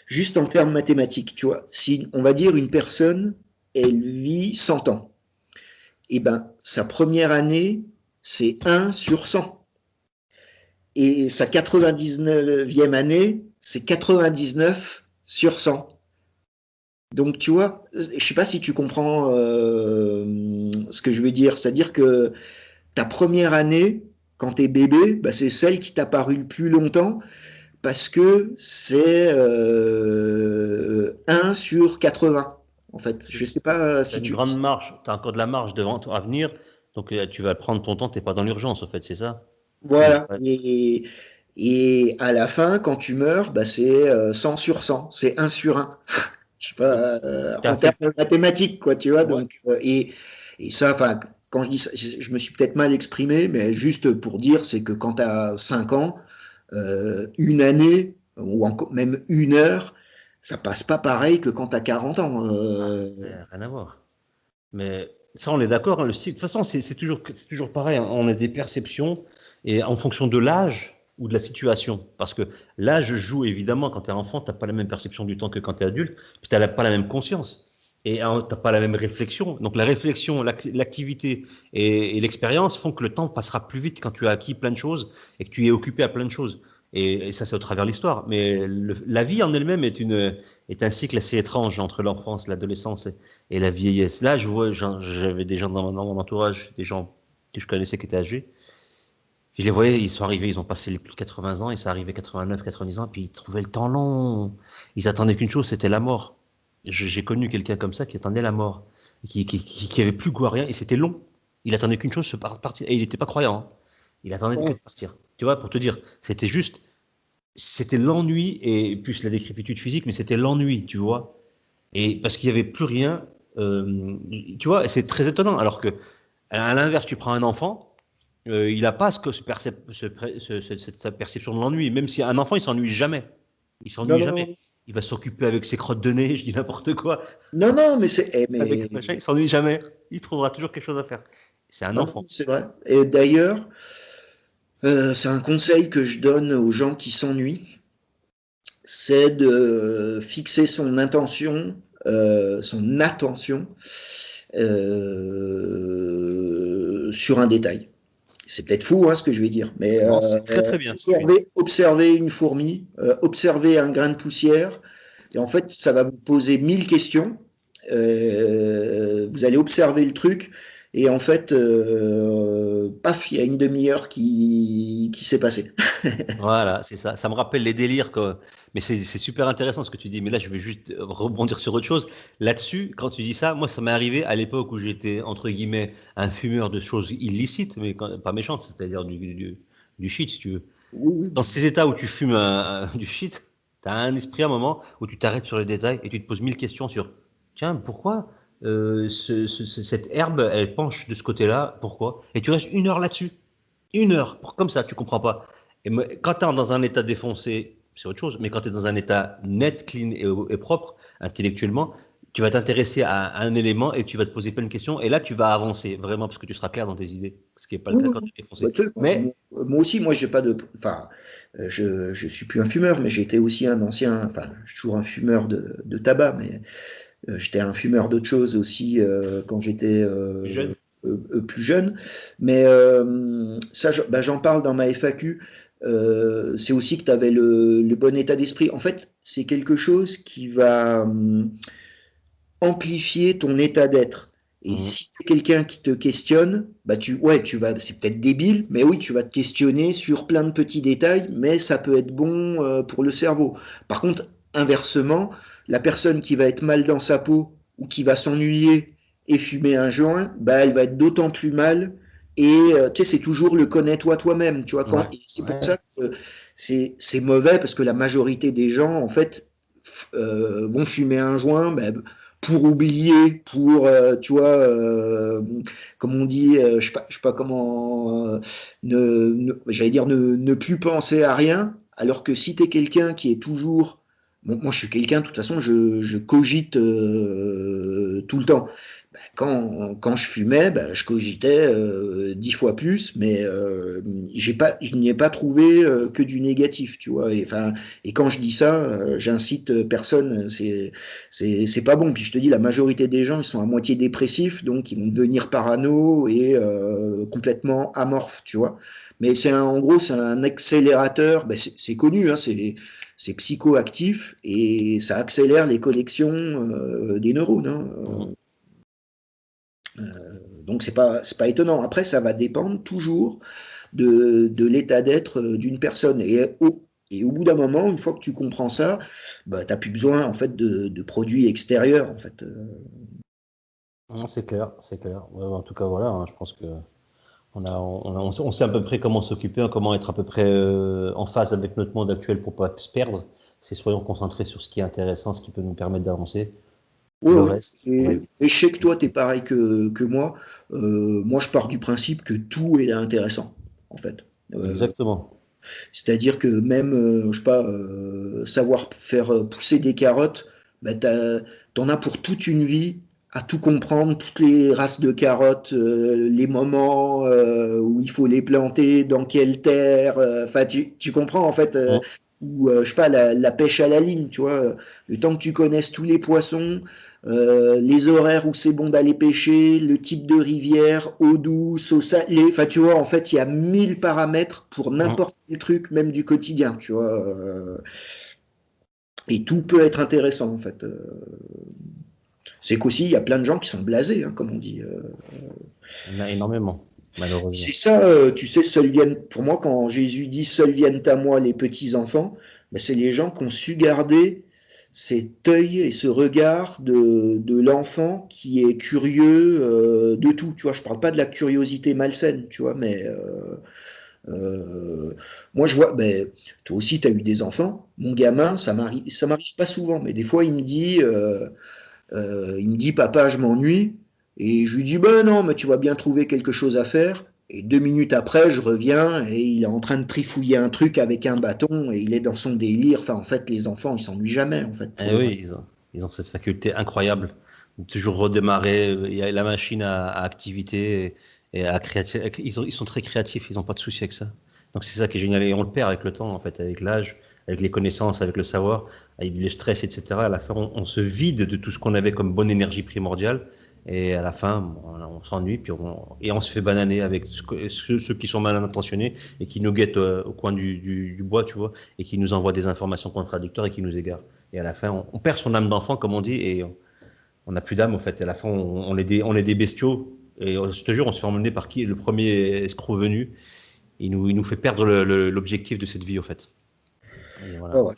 juste en termes mathématiques, tu vois, si on va dire une personne, elle vit 100 ans, et ben sa première année, c'est 1/100. Et sa 99e année, c'est 99/100. Donc, tu vois, je sais pas si tu comprends ce que je veux dire. C'est-à-dire que ta première année, quand tu es bébé, bah, c'est celle qui t'a paru le plus longtemps parce que c'est 1/80. En fait, je sais pas Tu as si une tu... grande marge, tu as encore de la marge devant toi à venir, donc tu vas prendre ton temps, tu n'es pas dans l'urgence, en fait, c'est ça? Voilà. Ouais. Et à la fin, quand tu meurs, bah, c'est 100/100. C'est 1/1. Je sais Donc, pas, tu en as fait. termes mathématiques, quoi, tu vois. Ouais. Donc, et ça, enfin, quand je dis ça, je me suis peut-être mal exprimé, mais juste pour dire, c'est que quand tu as 5 ans, une année, ou même une heure, ça passe pas pareil que quand tu as 40 ans. Ah, rien à voir. Mais ça, on est d'accord, hein, le cycle. De toute façon, c'est toujours pareil, hein. On a des perceptions et en fonction de l'âge ou de la situation. Parce que l'âge joue évidemment. Quand tu es enfant, tu n'as pas la même perception du temps que quand tu es adulte. Puis tu n'as pas la même conscience. Et hein, tu n'as pas la même réflexion. Donc la réflexion, l'activité et l'expérience font que le temps passera plus vite quand tu as acquis plein de choses et que tu es occupé à plein de choses. Et ça, c'est au travers de l'histoire. Mais la vie en elle-même est un cycle assez étrange entre l'enfance, l'adolescence et la vieillesse. Là, je vois, j'avais des gens dans mon entourage, des gens que je connaissais qui étaient âgés. Je les voyais, ils sont arrivés, ils ont passé les plus de 80 ans, ils sont arrivés 89, 90 ans, puis ils trouvaient le temps long. Ils attendaient qu'une chose, c'était la mort. J'ai connu quelqu'un comme ça qui attendait la mort, qui avait plus goût à rien, et c'était long. Il attendait qu'une chose, se partir. Et il n'était pas croyant, hein. Il attendait de Ouais. partir. Tu vois, pour te dire, c'était l'ennui, et plus la décrépitude physique, mais c'était l'ennui, tu vois. Et parce qu'il n'y avait plus rien, tu vois, c'est très étonnant. Alors que, à l'inverse, tu prends un enfant, il n'a pas cette perception de l'ennui. Même si un enfant, il s'ennuie jamais. Il Non, s'ennuie jamais. non, Il va s'occuper avec ses crottes de nez, je dis n'importe quoi, non, non, mais avec machin, il s'ennuie jamais. Il trouvera toujours quelque chose à faire. C'est un non, non, enfant. c'est vrai. Et d'ailleurs, c'est un conseil que je donne aux gens qui s'ennuient, c'est de fixer son attention sur un détail. C'est peut-être fou hein, ce que je vais dire, mais Non, c'est très très bien ce que tu dis. observer une fourmi, observer un grain de poussière, et en fait, ça va vous poser 1000 questions. Vous allez observer le truc, Et en fait, paf, il y a une demi-heure qui s'est passée. Voilà, c'est ça. Ça me rappelle les délires, quoi. Mais c'est super intéressant ce que tu dis. Mais là, je vais juste rebondir sur autre chose. Là-dessus, quand tu dis ça, moi, ça m'est arrivé à l'époque où j'étais, entre guillemets, un fumeur de choses illicites, mais pas méchantes, c'est-à-dire du shit, si tu veux. Oui, Dans oui. ces états où tu fumes du shit, tu as un esprit à un moment où tu t'arrêtes sur les détails et tu te poses mille questions sur, tiens, pourquoi cette herbe, elle penche de ce côté-là, pourquoi? Et tu restes une heure là-dessus. Une heure, comme ça, tu comprends pas. Et quand tu es dans un état défoncé, c'est autre chose, mais quand tu es dans un état net, clean et propre, intellectuellement, tu vas t'intéresser à un élément et tu vas te poser plein de questions. Et là, tu vas avancer vraiment parce que tu seras clair dans tes idées, ce qui n'est pas le Oui, cas oui, quand oui. tu es défoncé. Bah, tu sais, Mais, moi aussi, moi, j'ai pas de. Enfin, je suis plus un fumeur, mais j'étais aussi un ancien. Enfin, je suis toujours un fumeur de tabac, mais j'étais un fumeur d'autres choses aussi quand j'étais plus jeune. plus jeune. Mais ça, bah, j'en parle dans ma FAQ. C'est aussi que tu avais le bon état d'esprit. En fait, c'est quelque chose qui va amplifier ton état d'être. Et Mhm. si tu es quelqu'un qui te questionne, bah ouais, c'est peut-être débile, mais oui, tu vas te questionner sur plein de petits détails, mais ça peut être bon pour le cerveau. Par contre, inversement, la personne qui va être mal dans sa peau ou qui va s'ennuyer et fumer un joint, bah elle va être d'autant plus mal. Et tu sais, c'est toujours le connais-toi toi-même, tu vois. Ouais, Et c'est pour ouais. ça que c'est mauvais parce que la majorité des gens, en fait, vont fumer un joint, bah, pour oublier, pour, tu vois, comme on dit, je sais pas comment, j'allais dire ne plus penser à rien, alors que si tu es quelqu'un qui est toujours, bon, moi je suis quelqu'un, de toute façon, je cogite tout le temps. Bah, quand je fumais, bah, je cogitais 10 fois plus, mais je n'y ai pas trouvé que du négatif, tu vois. Et quand je dis ça, j'incite personne, c'est pas bon. Puis je te dis, la majorité des gens, ils sont à moitié dépressifs, donc ils vont devenir parano et complètement amorphes, tu vois. Mais en gros, c'est un accélérateur, ben c'est connu, hein, c'est psychoactif et ça accélère les connexions des neurones, hein. Mhm. Donc c'est pas étonnant. Après, ça va dépendre toujours de l'état d'être d'une personne. Et au bout d'un moment, une fois que tu comprends ça, bah, tu n'as plus besoin en fait de produits extérieurs. En fait. Non, c'est clair, c'est clair. Ouais, en tout cas, voilà, hein, je pense que on sait à peu près comment s'occuper, hein, comment être à peu près en phase avec notre monde actuel pour pas se perdre. C'est soyons concentrés sur ce qui est intéressant, ce qui peut nous permettre d'avancer. Oui, Le oui. reste, on va éviter. Et je sais que toi, tu es pareil que moi. Moi, je pars du principe que tout est intéressant, en fait. Euh, Exactement. C'est-à-dire que même, je sais pas, savoir faire pousser des carottes, bah, t'en as pour toute une vie à tout comprendre, toutes les races de carottes, les moments où il faut les planter, dans quelle terre. Enfin, tu comprends en fait. Mm. Ou je sais pas, la pêche à la ligne, tu vois. Le temps que tu connaisses tous les poissons, les horaires où c'est bon d'aller pêcher, le type de rivière, eau douce, eau salée. Enfin, tu vois, en fait, il y a 1000 paramètres pour Mm. n'importe quel truc, même du quotidien, tu vois. Et tout peut être intéressant, en fait. C'est qu'aussi, il y a plein de gens qui sont blasés, hein, comme on dit. Il y en a énormément, C'est malheureusement. ça, tu sais, pour moi, quand Jésus dit seuls viennent à moi les petits enfants, ben, c'est les gens qui ont su garder cet œil et ce regard de l'enfant qui est curieux de tout. Tu vois, je parle pas de la curiosité malsaine, tu vois, mais moi je vois, ben, toi aussi, tu as eu des enfants. Mon gamin, ça m'arrive pas souvent, mais des fois, il me dit, papa, je m'ennuie. Et je lui dis, ben non, mais tu vas bien trouver quelque chose à faire. Et 2 minutes après, je reviens et il est en train de trifouiller un truc avec un bâton et il est dans son délire. Enfin, en fait, les enfants, ils s'ennuient jamais, en fait, pour Eh le vrai. oui, ils ont cette faculté incroyable de toujours redémarrer. Il y a la machine à activité et à créativité. Ils sont très créatifs, ils n'ont pas de souci avec ça. Donc c'est ça qui est génial. Et on le perd avec le temps, en fait, avec l'âge, avec les connaissances, avec le savoir, avec le stress, etc. À la fin, on se vide de tout ce qu'on avait comme bonne énergie primordiale. Et à la fin, bon, on s'ennuie, et on se fait bananer avec ceux qui sont mal intentionnés et qui nous guettent au coin du bois, tu vois, et qui nous envoient des informations contradictoires et qui nous égarent. Et à la fin, on perd son âme d'enfant, comme on dit, et on n'a plus d'âme, en fait. Et à la fin, on est des bestiaux Et je te jure, on se fait emmener par qui est le premier escroc venu. Il nous fait perdre l'objectif de cette vie, en fait. Et Ouais, voilà. ouais.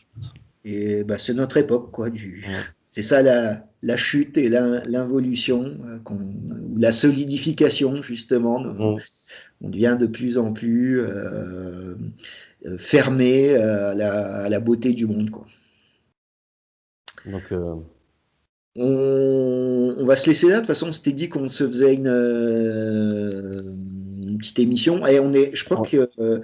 Et bah, c'est notre époque, quoi. Ouais. C'est ça la chute et l'involution, ou la solidification, justement. Bon, On devient de plus en plus fermé à la beauté du monde, quoi. donc, On va se laisser là. De toute façon, on s'était dit qu'on se faisait une petite émission. Et je crois ouais. que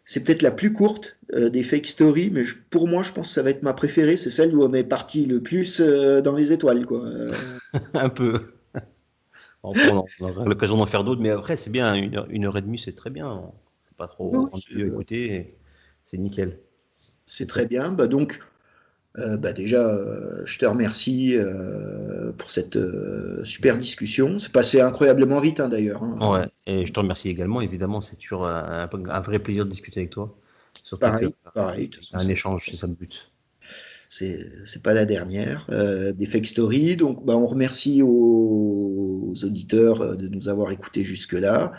c'est peut-être la plus courte des fake stories, mais pour moi, je pense que ça va être ma préférée. C'est celle où on est parti le plus dans les étoiles, quoi. Un peu. Après, on aura l'occasion d'en faire d'autres, mais après, c'est bien. Une heure et demie, c'est très bien. C'est pas Oui, trop oui, ennuyeux à écouter. C'est nickel. c'est Nickel. très bien. Bah, donc, déjà, je te remercie pour cette super discussion. C'est passé incroyablement vite, hein, d'ailleurs, hein. Ouais, et je te remercie également. Évidemment, c'est toujours un vrai plaisir de discuter avec toi. Surtout que Pareil, pareil. De toute façon, un échange, c'est ça le but. c'est pas la dernière des fake stories. Donc, bah, on remercie aux auditeurs de nous avoir écoutés jusque-là.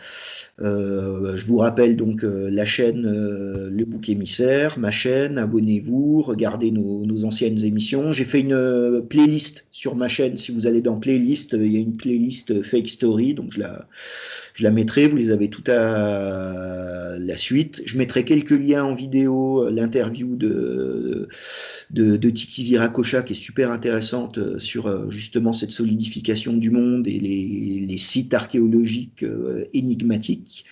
Je vous rappelle donc la chaîne Le Bouc Émissaire, ma chaîne, abonnez-vous, regardez nos anciennes émissions. J'ai fait une playlist sur ma chaîne. Si vous allez dans playlist, il y a une playlist Fake Story, donc je la mettrai, vous les avez tout à la suite. Je mettrai quelques liens en vidéo, l'interview de Tiki Viracocha qui est super intéressante sur justement cette solidification du monde et les sites archéologiques énigmatiques.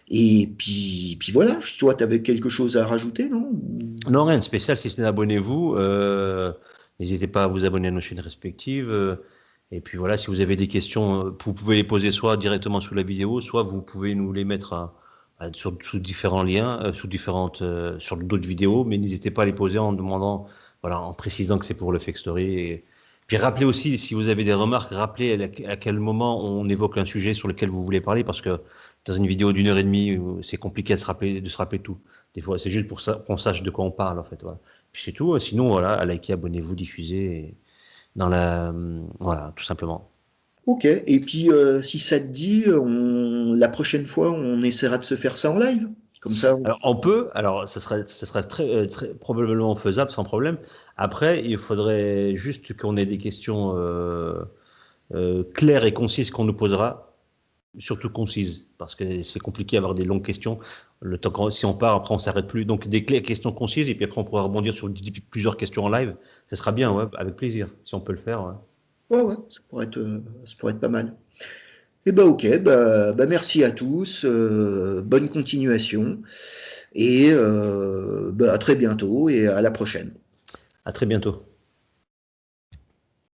Et puis voilà, toi, tu avais quelque chose à rajouter, non? Non, rien de spécial, si ce n'est abonnez-vous. N'hésitez pas à vous abonner à nos chaînes respectives. Et puis voilà, si vous avez des questions, vous pouvez les poser soit directement sous la vidéo, soit vous pouvez nous les mettre sous différents liens, sur d'autres vidéos, mais n'hésitez pas à les poser en demandant, voilà, en précisant que c'est pour le Fake Story. Et puis rappelez aussi, si vous avez des remarques, rappelez à quel moment on évoque un sujet sur lequel vous voulez parler, parce que dans une vidéo d'une heure et demie, c'est compliqué de se rappeler tout. Des fois, c'est juste pour ça qu'on sache de quoi on parle, en fait. Voilà. Puis c'est tout. Sinon, voilà, likez, abonnez-vous, diffusez, voilà, tout simplement. Ok, et puis si ça te dit, la prochaine fois, on essaiera de se faire ça en live. Comme ça, Alors, on peut, alors, ça serait probablement faisable sans problème. Après, il faudrait juste qu'on ait des questions claires et concises qu'on nous posera. Surtout concise, parce que c'est compliqué d'avoir des longues questions. Si on part, après on s'arrête plus. Donc des questions concises, et puis après on pourra rebondir sur plusieurs questions en live. Ce sera bien, ouais, avec plaisir, si on peut le faire. Ouais. ouais, ouais, ça pourrait être pas mal. Eh ben ok, bah, merci à tous, bonne continuation, et bah, à très bientôt et à la prochaine. À très bientôt.